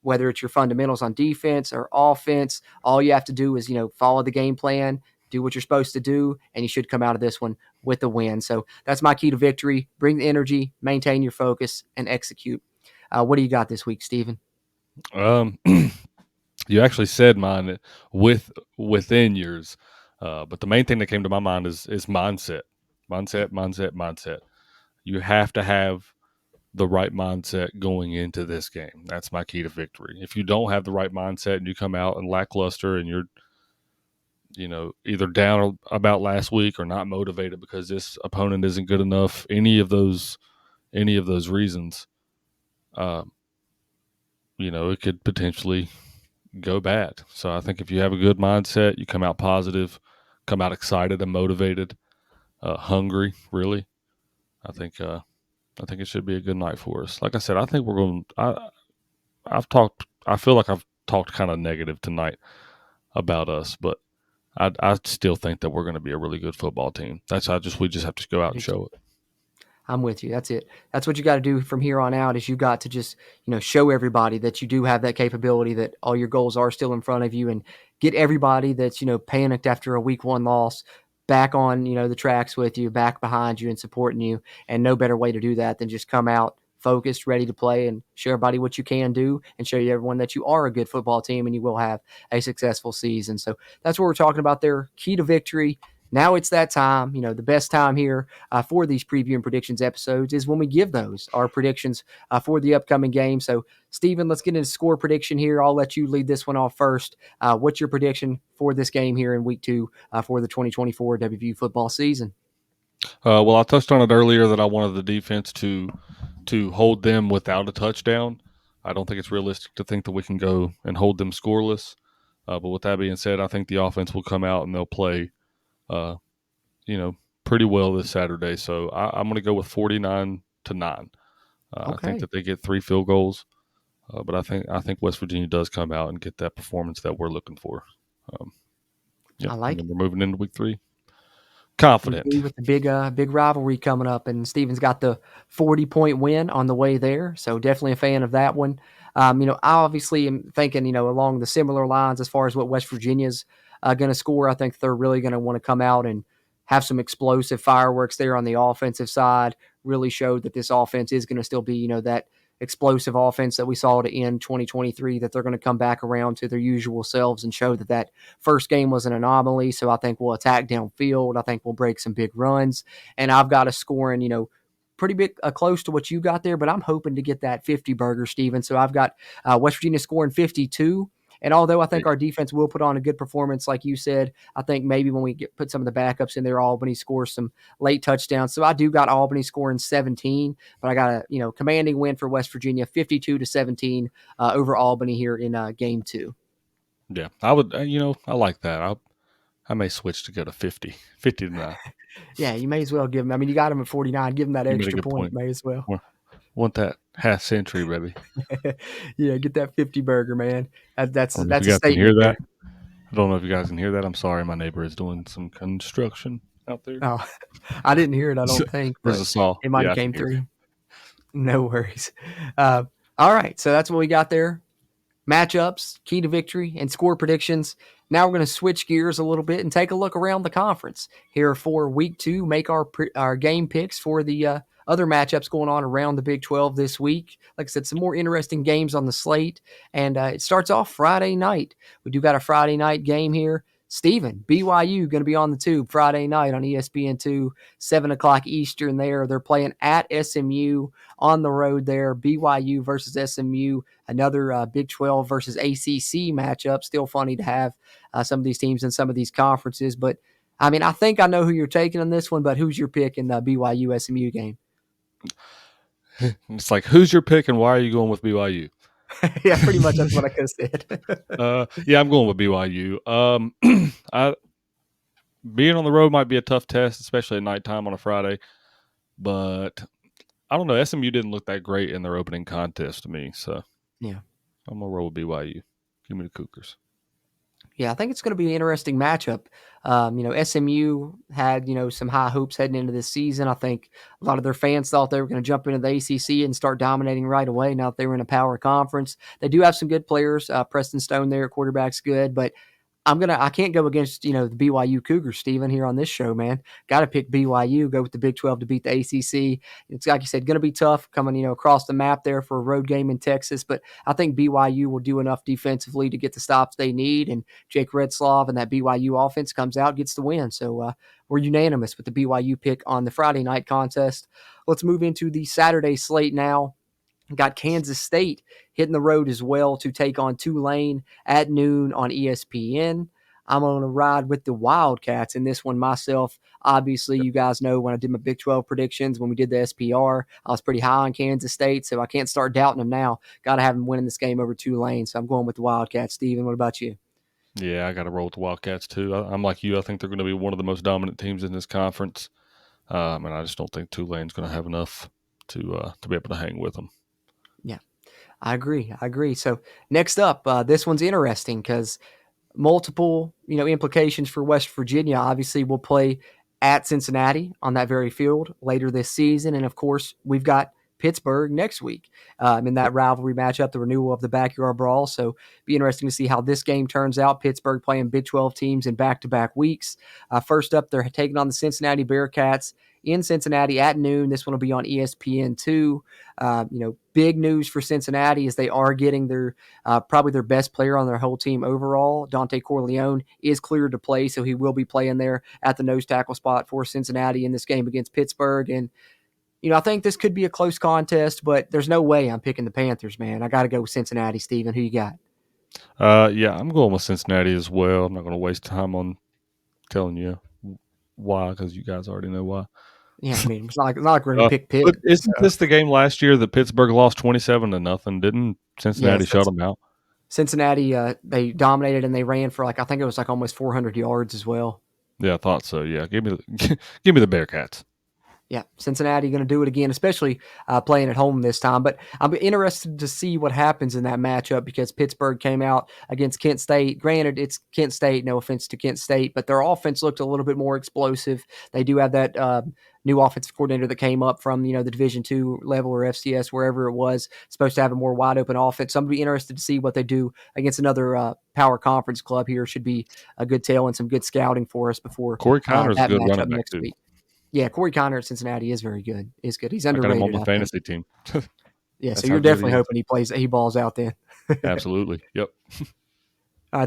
Whether it's your fundamentals on defense or offense, all you have to do is, follow the game plan, do what you're supposed to do, and you should come out of this one with a win. So that's my key to victory. Bring the energy, maintain your focus, and execute. What do you got this week, Steven? Um, you actually said mine within yours, but the main thing that came to my mind is mindset, mindset. You have to have the right mindset going into this game. That's my key to victory. If you don't have the right mindset and you come out and lackluster and you're either down about last week or not motivated because this opponent isn't good enough, any of those reasons, um, it could potentially go bad. So I think if you have a good mindset, you come out positive, come out excited and motivated, hungry. Really, I think it should be a good night for us. Like I said, I think we're going. I've talked. I feel like I've talked kind of negative tonight about us, but I still think that we're going to be a really good football team. We just have to go I out and do too. show it. I'm with you. That's it. That's what you got to do from here on out is you got to just, show everybody that you do have that capability, that all your goals are still in front of you, and get everybody that's, panicked after a week one loss back on, the tracks with you, back behind you and supporting you. And no better way to do that than just come out focused, ready to play, and show everybody what you can do and show you everyone that you are a good football team and you will have a successful season. So that's what we're talking about there. Key to victory. Now it's that time, the best time here for these preview and predictions episodes is when we give those, our predictions for the upcoming game. So, Stephen, let's get into score prediction here. I'll let you lead this one off first. What's your prediction for this game here in week two for the 2024 WVU football season? Well, I touched on it earlier that I wanted the defense to hold them without a touchdown. I don't think it's realistic to think that we can go and hold them scoreless. But with that being said, I think the offense will come out and they'll play, uh, you know, pretty well this Saturday. So I'm going to go with 49-9. I think Okay. that they get 3 field goals, but I think West Virginia does come out and get that performance that we're looking for. Um, I and like then it. we're moving into week 3 Week confident. three with the big rivalry coming up, and Steven's got the 40-point win on the way there. So definitely a fan of that one. I obviously am thinking, along the similar lines as far as what West Virginia's going to score. I think they're really going to want to come out and have some explosive fireworks there on the offensive side. Really showed that this offense is going to still be, that explosive offense that we saw to end 2023, that they're going to come back around to their usual selves and show that that first game was an anomaly. So I think we'll attack downfield. I think we'll break some big runs. And I've got a scoring, pretty big close to what you got there, but I'm hoping to get that 50 burger, Steven. So I've got West Virginia scoring 52. And although I think our defense will put on a good performance, like you said, I think maybe when we put some of the backups in there, Albany scores some late touchdowns. So I do got Albany scoring 17, but I got a commanding win for West Virginia, 52-17 over Albany here in game 2. Yeah, I would. I like that. I may switch to go to 50, 50-9. Yeah, you may as well give them. I mean, you got them at 49. Give them that You made a extra good point. point. May as well. Want that half century, baby? Yeah, get that 50 burger, man. That's I don't know if a you guys can hear statement that. there. I don't know if you guys can hear that. I'm sorry, my neighbor is doing some construction out there. Oh, I didn't hear it, I don't think, There's but a saw. it might Yeah, have I can came hear through. No worries. All right, so that's what we got there. Matchups, key to victory, and score predictions. Now we're going to switch gears a little bit and take a look around the conference here for week 2. Make our game picks for the other matchups going on around the Big 12 this week. Like I said, some more interesting games on the slate, and it starts off Friday night. We do got a Friday night game here. Steven, BYU going to be on the tube Friday night on ESPN2, 7 o'clock Eastern there. They're playing at SMU on the road there. BYU versus SMU, another Big 12 versus ACC matchup. Still funny to have some of these teams in some of these conferences. But, I mean, I think I know who you're taking on this one, but who's your pick in the BYU SMU game? It's like, who's your pick and why are you going with BYU? Yeah, pretty much that's what I could have said. Yeah, I'm going with BYU. Being on the road might be a tough test, especially at nighttime on a Friday. But I don't know. SMU didn't look that great in their opening contest to me, so Yeah. I'm gonna roll with BYU. Give me the Cougars. Yeah, I think it's going to be an interesting matchup. SMU had, some high hopes heading into this season. I think a lot of their fans thought they were going to jump into the ACC and start dominating right away now that they were in a power conference. They do have some good players. Preston Stone there, quarterback's good, but I can't go against, the BYU Cougars, Steven, here on this show, man. Got to pick BYU, go with the Big 12 to beat the ACC. It's like you said, going to be tough coming, across the map there for a road game in Texas, but I think BYU will do enough defensively to get the stops they need, and Jake Redslav and that BYU offense comes out, gets the win. So we're unanimous with the BYU pick on the Friday night contest. Let's move into the Saturday slate now. Got Kansas State hitting the road as well to take on Tulane at noon on ESPN. I'm going to ride with the Wildcats in this one myself. Obviously, you guys know when I did my Big 12 predictions, when we did the SPR, I was pretty high on Kansas State, so I can't start doubting them now. Got to have them winning this game over Tulane, so I'm going with the Wildcats. Steven, what about you? Yeah, I got to roll with the Wildcats too. I'm like you. I think they're going to be one of the most dominant teams in this conference, and I just don't think Tulane's going to have enough to be able to hang with them. Yeah, I agree. So next up, this one's interesting because multiple, implications for West Virginia. Obviously, we'll play at Cincinnati on that very field later this season. And of course, we've got Pittsburgh next week in that rivalry matchup, the renewal of the backyard brawl. So be interesting to see how this game turns out. Pittsburgh playing Big 12 teams in back-to-back weeks. First up, they're taking on the Cincinnati Bearcats in Cincinnati at noon. This one will be on ESPN2. Big news for Cincinnati is they are getting their probably their best player on their whole team overall. Dante Corleone is cleared to play, so he will be playing there at the nose tackle spot for Cincinnati in this game against Pittsburgh. And, I think this could be a close contest, but there's no way I'm picking the Panthers, man. I got to go with Cincinnati, Steven. Who you got? Yeah, I'm going with Cincinnati as well. I'm not going to waste time on telling you why, because you guys already know why. Yeah, I mean, it's not like we're going to pick Pitt. But isn't this the game last year that Pittsburgh lost 27-0? Didn't Cincinnati Yes, shut them out? Cincinnati, they dominated and they ran for I think it was almost 400 yards as well. Yeah, I thought so. Yeah, give me the Bearcats. Yeah, Cincinnati going to do it again, especially playing at home this time. But I'm interested to see what happens in that matchup because Pittsburgh came out against Kent State. Granted, it's Kent State. No offense to Kent State, but their offense looked a little bit more explosive. They do have that new offensive coordinator that came up from the Division II level or FCS, wherever it was, supposed to have a more wide open offense. So I'm going to be interested to see what they do against another power conference club here. Should be a good tale and some good scouting for us before Corey Connor's a that good running matchup back next too. week. Yeah, Corey Connor at Cincinnati is very good. Is good. He's I got him on underrated, my I think. fantasy team. Yeah, so That's how you're good he definitely is. hoping he balls out then. Absolutely. Yep.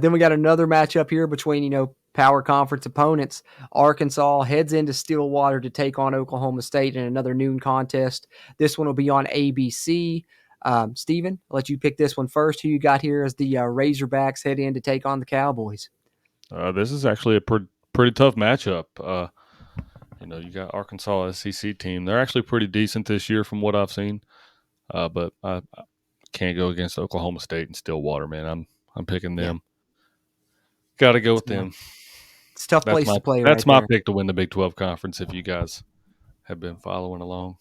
Then we got another matchup here between power conference opponents. Arkansas heads into Stillwater to take on Oklahoma State in another noon contest. This one will be on ABC. Steven, I'll let you pick this one first. Who you got here as the Razorbacks head in to take on the Cowboys? This is actually a pretty tough matchup. You got Arkansas SEC team. They're actually pretty decent this year from what I've seen. But I can't go against Oklahoma State and Stillwater, man. I'm picking Yeah, them. Got to go with it's, them. it's a tough That's place my to play right that's my there. pick to win the Big 12 conference. If you guys have been following along.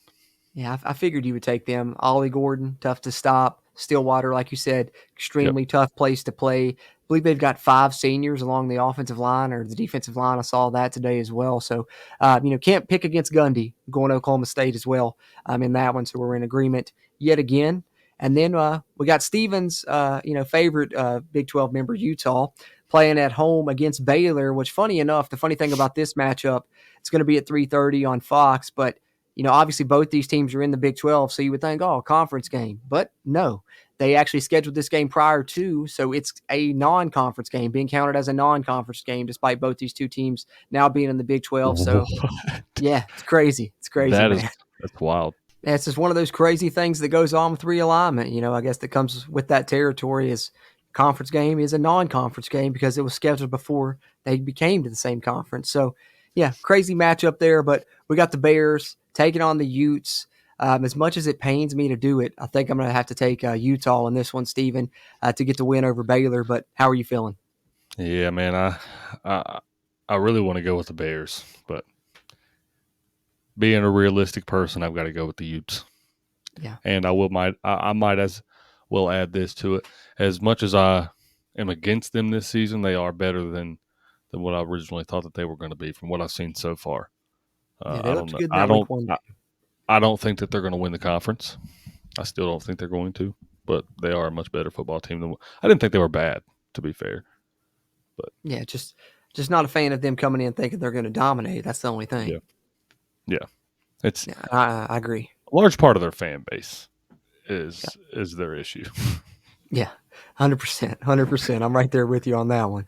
Yeah, I figured you would take them. Ollie Gordon, tough to stop. Stillwater, like you said, Yep. extremely tough place to play. I believe they've got 5 seniors along the offensive line or the defensive line. I saw that today as well. So, can't pick against Gundy going to Oklahoma State as well in that one. So we're in agreement yet again. And then we got Stevens, favorite Big 12 member, Utah, playing at home against Baylor, which funny enough, the funny thing about this matchup, it's going to be at 3:30 on Fox, but obviously both these teams are in the Big 12, so you would think, oh, conference game. But no, they actually scheduled this game prior to, so it's a non-conference game, being counted as a non-conference game, despite both these two teams now being in the Big 12. So, What? yeah, it's crazy. It's crazy, That is man. that's wild. Yeah, it's just one of those crazy things that goes on with realignment. I guess that comes with that territory is conference game is a non-conference game because it was scheduled before they became to the same conference. So, yeah, crazy matchup there. But we got the Bears taking on the Utes. As much as it pains me to do it, I think I'm going to have to take Utah in this one, Steven, to get the win over Baylor. But how are you feeling? Yeah, man. I I really want to go with the Bears, but being a realistic person, I've got to go with the Utes. Yeah, And I might as well add this to it. As much as I am against them this season, they are better than what I originally thought that they were going to be from what I've seen so far. yeah, they I don't looked know. good in that week one. I don't think that they're going to win the conference. I still don't think they're going to, but they are a much better football team than I didn't think they were bad, to be fair. But Yeah, just not a fan of them coming in thinking they're going to dominate. That's the only thing. yeah, yeah, it's Yeah, I agree. a large part of their fan base Yeah. is their issue. Yeah, 100%, 100%. I'm right there with you on that one.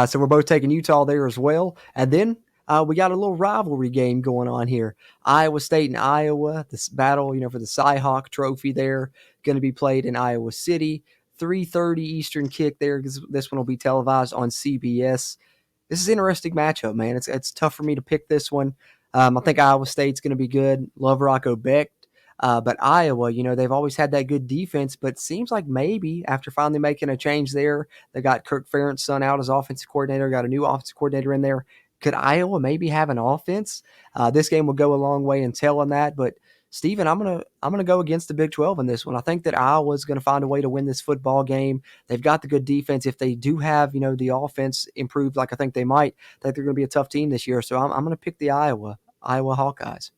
So we're both taking Utah there as well. And then we got a little rivalry game going on here. Iowa State and Iowa, this battle, for the Cyhawk Trophy there, going to be played in Iowa City. 3:30 Eastern kick there. This one will be televised on CBS. This is an interesting matchup, man. It's tough for me to pick this one. I think Iowa State's going to be good. Love Rocco Beck. But Iowa, they've always had that good defense, but seems like maybe after finally making a change there, they got Kirk Ferentz' son out as offensive coordinator, got a new offensive coordinator in there. Could Iowa maybe have an offense? This game will go a long way in telling that. But Steven, I'm gonna go against the Big 12 in this one. I think that Iowa's going to find a way to win this football game. They've got the good defense. If they do have the offense improved, like I think they might, I think they're going to be a tough team this year. So I'm going to pick the Iowa Hawkeyes.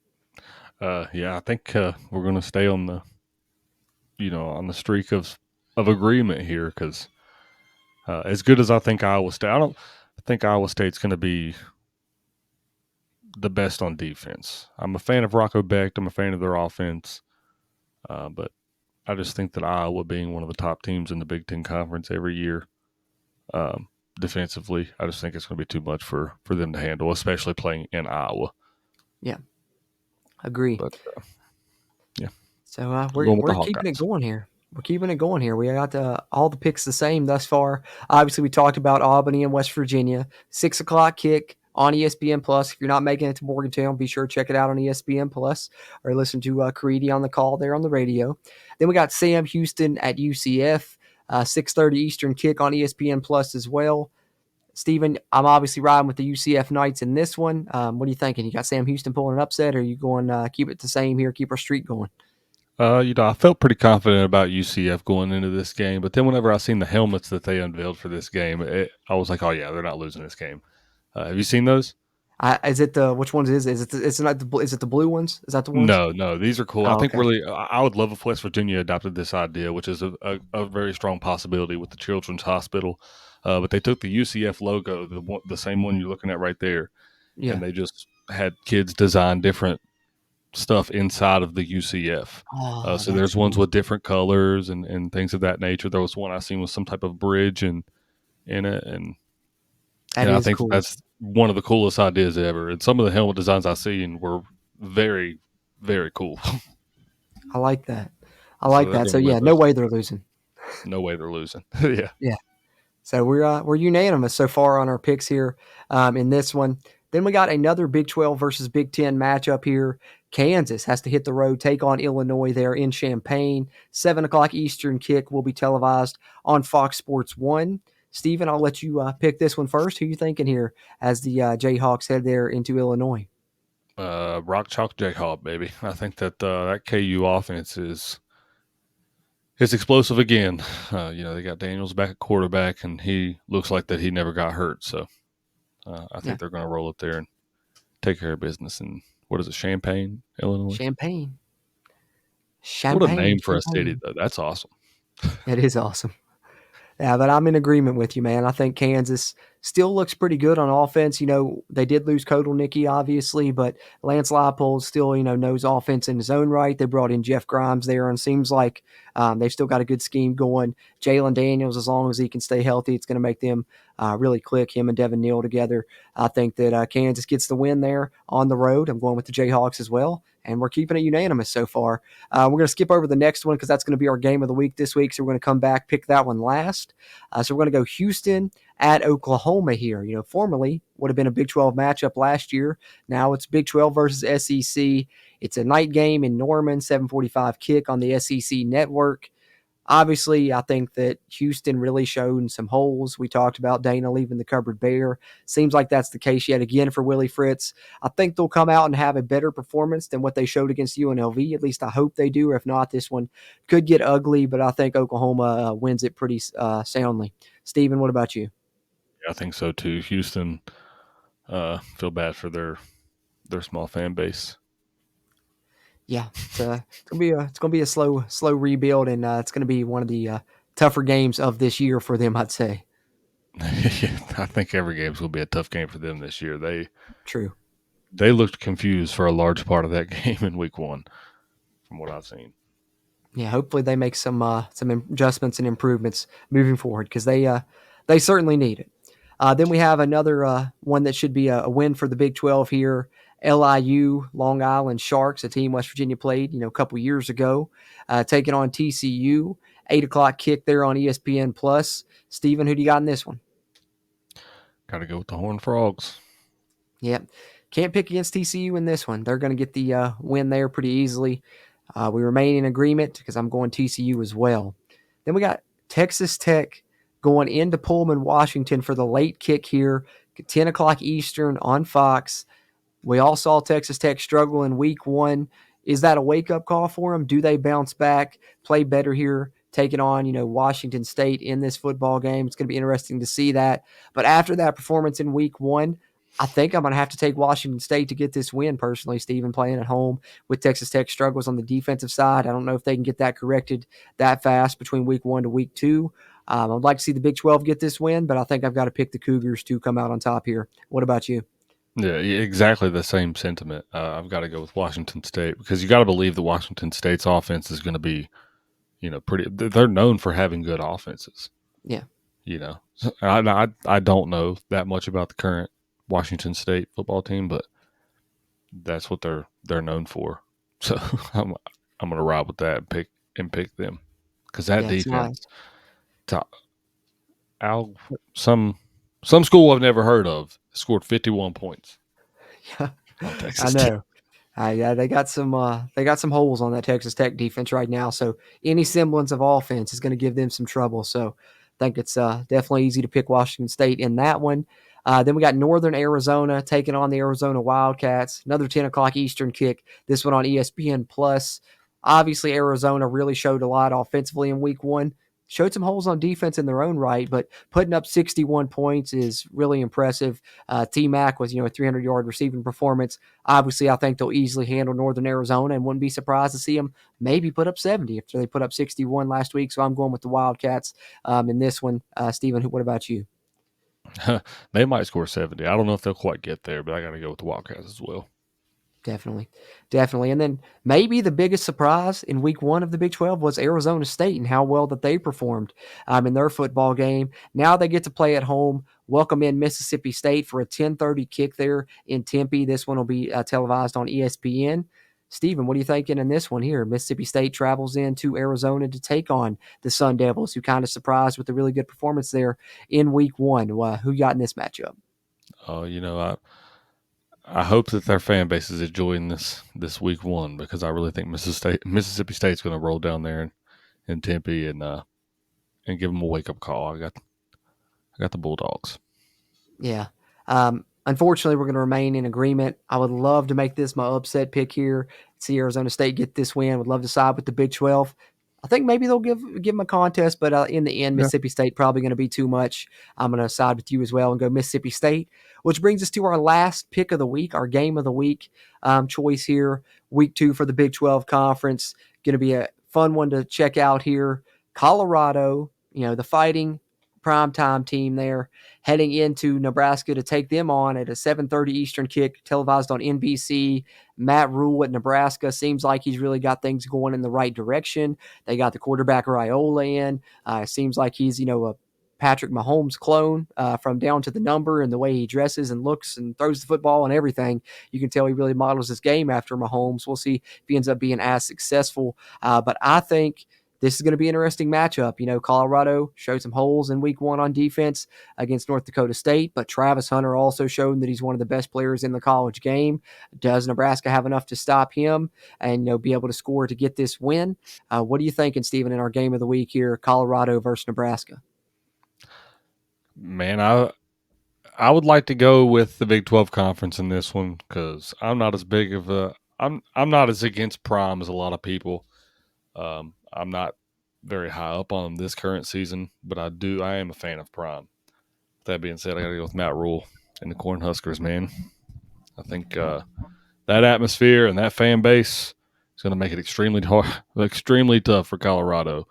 Yeah, I think we're going to stay on the on the streak of agreement here because as good as I think Iowa State, I don't think Iowa State's going to be the best on defense. I'm a fan of Rocco Becht. I'm a fan of their offense, but I just think that Iowa, being one of the top teams in the Big Ten Conference every year, um, defensively, I just think it's going to be too much for them to handle, especially playing in Iowa. Yeah, agree. But yeah, So I'm we're going with the we're keeping it Hawkeyes. going here. We're keeping it going here. We got all the picks the same thus far. Obviously, we talked about Albany and West Virginia. 6 o'clock kick on ESPN Plus. If you're not making it to Morgantown, be sure to check it out on ESPN Plus or listen to Caridi on the call there on the radio. Then we got Sam Houston at UCF. 6:30 Eastern kick on ESPN Plus as well. Steven, I'm obviously riding with the UCF Knights in this one. What are you thinking? You got Sam Houston pulling an upset, or are you going keep it the same here, keep our streak going? I felt pretty confident about UCF going into this game, but then whenever I seen the helmets that they unveiled for this game, I was like, "Oh yeah, they're not losing this game." Have you seen those? Is it the which ones is it? It's not the is it the blue ones? Is that the ones? No, no, these are cool. I Oh, think okay. really, I would love if West Virginia adopted this idea, which is a very strong possibility with the Children's Hospital. But they took the UCF logo, the same one you're looking at right there, and Yeah. they just had kids design different stuff inside of the UCF. Oh, So that's there's ones cool. with different colors and things of that nature. There was one I seen with some type of bridge in it, and That I is think cool. that's one of the coolest ideas ever. And some of the helmet designs I seen were very, very cool. I like that. I So like they're that. going So to win yeah, no this. way they're losing. No way they're losing. Yeah. Yeah. So we're unanimous so far on our picks here in this one. Then we got another Big 12 versus Big 10 matchup here. Kansas has to hit the road, take on Illinois there in Champaign. 7 o'clock Eastern kick will be televised on Fox Sports 1. Steven, I'll let you pick this one first. Who you thinking here as the Jayhawks head there into Illinois? Rock Chalk Jayhawk, baby. I think that that KU offense is explosive again. They got Daniels back at quarterback, and he looks like that he never got hurt. So I Yeah, think they're going to roll up there and take care of business. And what is it, Champaign, Illinois? Champagne. What a Champagne. name for a city, Champagne. though. That's awesome. It is awesome. Yeah, but I'm in agreement with you, man. I think Kansas still looks pretty good on offense. They did lose Kotelnicki, obviously, but Lance Leipold still, knows offense in his own right. They brought in Jeff Grimes there, and seems like they've still got a good scheme going. Jalen Daniels, as long as he can stay healthy, it's going to make them really click, him and Devin Neal together. I think that Kansas gets the win there on the road. I'm going with the Jayhawks as well, and we're keeping it unanimous so far. We're going to skip over the next one because that's going to be our game of the week this week, so we're going to come back, pick that one last. So we're going to go Houston at Oklahoma here. Formerly would have been a Big 12 matchup last year. Now it's Big 12 versus SEC. It's a night game in Norman, 7:45 kick on the SEC network. Obviously, I think that Houston really showed some holes. We talked about Dana leaving the cupboard bare. Seems like that's the case yet again for Willie Fritz. I think they'll come out and have a better performance than what they showed against UNLV. At least I hope they do. If not, this one could get ugly, but I think Oklahoma wins it pretty soundly. Steven, what about you? Yeah, I think so too. Houston, feel bad for their small fan base. Yeah, it's gonna be a slow rebuild, and it's gonna be one of the tougher games of this year for them. I'd say. Yeah, I think every game's will be a tough game for them this year. True. They looked confused for a large part of that game in week one, from what I've seen. Yeah, hopefully they make some adjustments and improvements moving forward because they certainly need it. Then we have another one that should be a win for the Big 12 here. LIU, Long Island Sharks, a team West Virginia played a couple years ago, taking on TCU. 8 o'clock kick there on ESPN Plus. Steven, who do you got in this one? Got to go with the Horned Frogs. Yep. Can't pick against TCU in this one. They're going to get the win there pretty easily. We remain in agreement because I'm going TCU as well. Then we got Texas Tech going into Pullman, Washington for the late kick here, 10 o'clock Eastern on Fox. We all saw Texas Tech struggle in week one. Is that a wake up call for them? Do they bounce back, play better here, taking on, Washington State in this football game? It's going to be interesting to see that. But after that performance in week one, I think I'm going to have to take Washington State to get this win personally, Stephen, playing at home with Texas Tech struggles on the defensive side. I don't know if they can get that corrected that fast between week one to week two. I'd like to see the Big 12 get this win, but I think I've got to pick the Cougars to come out on top here. What about you? Yeah, exactly the same sentiment. I've got to go with Washington State because you got to believe that Washington State's offense is going to be, pretty. They're known for having good offenses. Yeah. I don't know that much about the current Washington State football team, but that's what they're known for. So I'm gonna ride with that and pick them because that Yeah, it's not. defense, to Al, some some school I've never heard of scored 51 points Yeah, on I Texas Tech. know. Yeah, they got some holes on that Texas Tech defense right now. So any semblance of offense is going to give them some trouble. So think it's definitely easy to pick Washington State in that one. Then we got Northern Arizona taking on the Arizona Wildcats. Another 10 o'clock Eastern kick. This one on ESPN Plus. Obviously, Arizona really showed a lot offensively in week one. Showed some holes on defense in their own right, but putting up 61 points is really impressive. T-Mac was, a 300-yard receiving performance. Obviously, I think they'll easily handle Northern Arizona and wouldn't be surprised to see them maybe put up 70 after they put up 61 last week. So I'm going with the Wildcats in this one. Stephen, what about you? They might score 70. I don't know if they'll quite get there, but I got to go with the Wildcats as well. Definitely. Definitely. And then maybe the biggest surprise in week one of the Big 12 was Arizona State and how well that they performed in their football game. Now they get to play at home, welcome in Mississippi State for a 10:30 kick there in Tempe. This one will be televised on ESPN. Stephen, what are you thinking in this one here? Mississippi State travels into Arizona to take on the Sun Devils, who kind of surprised with a really good performance there in week one. Who got in this matchup? I hope that their fan base is enjoying this week one because I really think Mississippi State's going to roll down there in Tempe and give them a wake up call. I got the Bulldogs. Yeah. Unfortunately, we're going to remain in agreement. I would love to make this my upset pick here. See Arizona State get this win. Would love to side with the Big 12. I think maybe they'll give them a contest, but in the end, Yeah. Mississippi State probably going to be too much. I'm going to side with you as well and go Mississippi State, which brings us to our last pick of the week, our game of the week choice here. Week 2 for the Big 12 Conference. Going to be a fun one to check out here. Colorado, the fighting primetime team there, heading into Nebraska to take them on at a 7:30 Eastern kick, televised on NBC. Matt Rule at Nebraska seems like he's really got things going in the right direction. They got the quarterback Raiola in. Seems like he's a Patrick Mahomes clone from down to the number and the way he dresses and looks and throws the football and everything. You can tell he really models his game after Mahomes. We'll see if he ends up being as successful. But I think this is going to be an interesting matchup. Colorado showed some holes in week one on defense against North Dakota State, but Travis Hunter also showed that he's one of the best players in the college game. Does Nebraska have enough to stop him and be able to score to get this win? What are you thinking, Stephen, in our game of the week here, Colorado versus Nebraska? Man, I would like to go with the Big 12 conference in this one because I'm not as big of a I'm not as against Prime as a lot of people. I'm not very high up on them this current season, but I am a fan of Prime. That being said, I got to go with Matt Rule and the Cornhuskers, man. I think that atmosphere and that fan base is going to make it extremely hard, extremely tough for Colorado.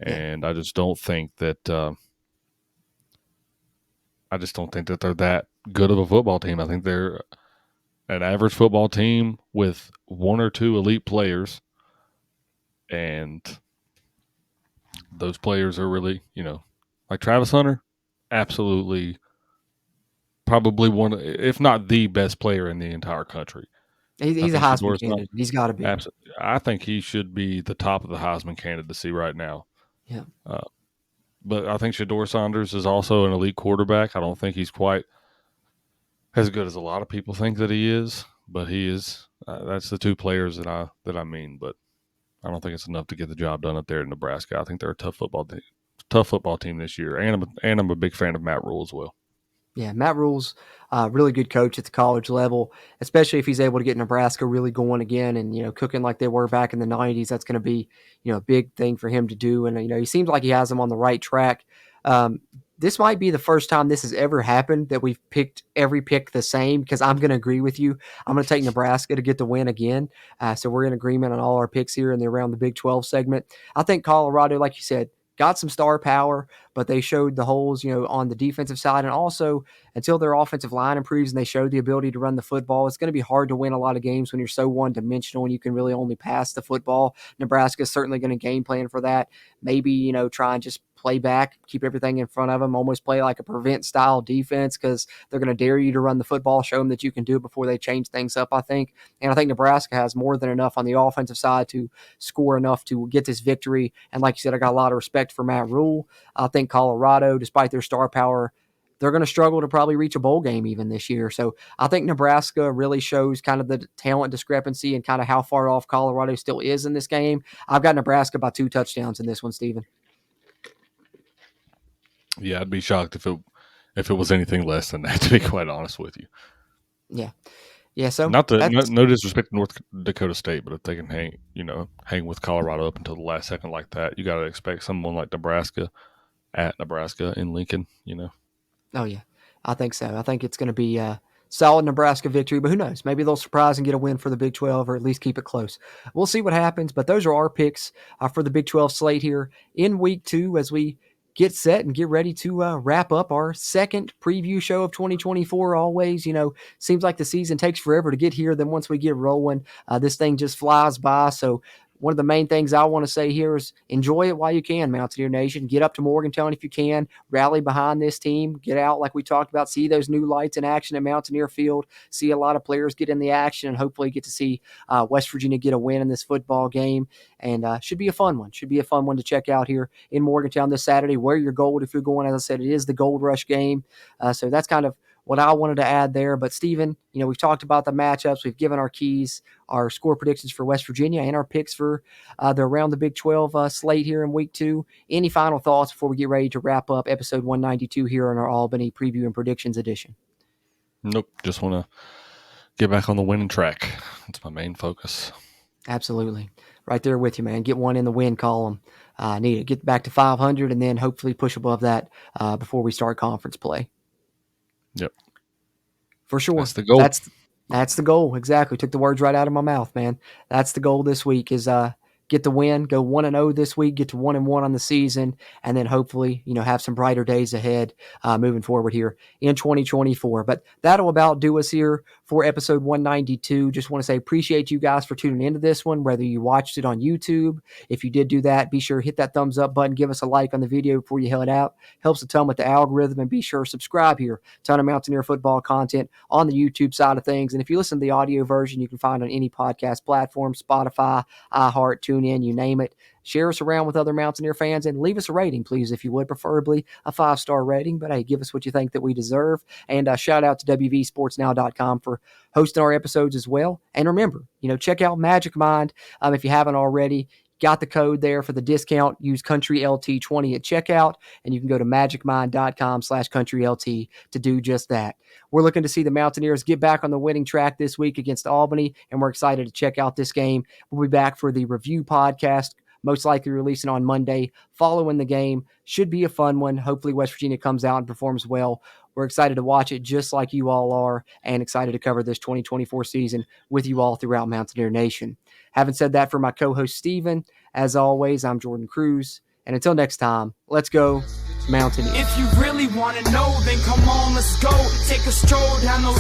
Yeah. And I just don't think that they're that good of a football team. I think they're an average football team with one or two elite players, and those players are really, like Travis Hunter, absolutely, probably one, if not the best player in the entire country. I He's a think Heisman Shador's not. candidate. He's got to be. I think he should be the top of the Heisman candidacy right now. Yeah. Uh, but I think Shador Saunders is also an elite quarterback. I don't think he's quite as good as a lot of people think that he is, but he is. That's the two players that I mean. But I don't think it's enough to get the job done up there in Nebraska. I think they're a tough football team this year, and I'm a big fan of Matt Rule as well. Yeah, Matt Rule's a really good coach at the college level, especially if he's able to get Nebraska really going again and, cooking like they were back in the 90s. That's going to be, a big thing for him to do. And, he seems like he has them on the right track. This might be the first time this has ever happened that we've picked every pick the same because I'm going to agree with you. I'm going to take Nebraska to get the win again. So we're in agreement on all our picks here in the Around the Big 12 segment. I think Colorado, like you said, got some star power, but they showed the holes, on the defensive side. And also, until their offensive line improves and they show the ability to run the football, it's going to be hard to win a lot of games when you're so one-dimensional and you can really only pass the football. Nebraska is certainly going to game plan for that. Maybe, try and just play back, keep everything in front of them, almost play like a prevent-style defense because they're going to dare you to run the football, show them that you can do it before they change things up, I think. And I think Nebraska has more than enough on the offensive side to score enough to get this victory. And like you said, I got a lot of respect for Matt Rule. I think Colorado, despite their star power, they're going to struggle to probably reach a bowl game even this year. So I think Nebraska really shows kind of the talent discrepancy and kind of how far off Colorado still is in this game. I've got Nebraska by 2 touchdowns in this one, Stephen. Yeah, I'd be shocked if it was anything less than that. To be quite honest with you, Yeah. Yeah. So not to no, that's, no disrespect to North Dakota State, but if they can hang with Colorado up until the last second like that, you got to expect someone like Nebraska at Nebraska in Lincoln. oh, yeah, I think so. I think it's going to be a solid Nebraska victory, but who knows? Maybe they'll surprise and get a win for the Big 12 or at least keep it close. We'll see what happens, but those are our picks for the Big 12 slate here in week 2 as we get set and get ready to wrap up our second preview show of 2024. Always, seems like the season takes forever to get here. Then once we get rolling, this thing just flies by. So one of the main things I want to say here is enjoy it while you can, Mountaineer Nation. Get up to Morgantown if you can. Rally behind this team. Get out like we talked about. See those new lights in action at Mountaineer Field. See a lot of players get in the action and hopefully get to see West Virginia get a win in this football game. And should be a fun one. Should be a fun one to check out here in Morgantown this Saturday. Wear your gold if you're going. As I said, it is the Gold Rush game. So that's kind of what I wanted to add there. But Stephen, we've talked about the matchups. We've given our keys, our score predictions for West Virginia, and our picks for the Around the Big 12 slate here in week 2. Any final thoughts before we get ready to wrap up episode 192 here on our Albany preview and predictions edition? Nope. Just want to get back on the winning track. That's my main focus. Absolutely. Right there with you, man. Get one in the win column. Need to get back to 500 and then hopefully push above that before we start conference play. Yep. For sure. That's the goal. That's the goal. Exactly. Took the words right out of my mouth, man. That's the goal this week is get the win, go 1-0 this week, get to 1-1 on the season, and then hopefully, have some brighter days ahead moving forward here in 2024. But that'll about do us here for episode 192. Just want to say appreciate you guys for tuning into this one, whether you watched it on YouTube. If you did do that, be sure to hit that thumbs up button, give us a like on the video before you head out. Helps a ton with the algorithm, and be sure to subscribe here. Ton of Mountaineer football content on the YouTube side of things. And if you listen to the audio version, you can find on any podcast platform, Spotify, iHeart, TuneIn, you name it. Share us around with other Mountaineer fans and leave us a rating, please, if you would, preferably a 5-star rating. But hey, give us what you think that we deserve. And shout out to WVSportsNow.com for hosting our episodes as well. And remember, check out Magic Mind if you haven't already. Got the code there for the discount. Use CountryLT20 at checkout, and you can go to magicmind.com/CountryLT to do just that. We're looking to see the Mountaineers get back on the winning track this week against Albany, and we're excited to check out this game. We'll be back for the review podcast, most likely releasing on Monday following the game. Should be a fun one. Hopefully West Virginia comes out and performs well. We're excited to watch it just like you all are, and excited to cover this 2024 season with you all throughout Mountaineer Nation. Having said that, for my co-host Steven, as always, I'm Jordan Cruz. And until next time, let's go Mountaineers. If you really want to know, then come on, let's go. Take a stroll down those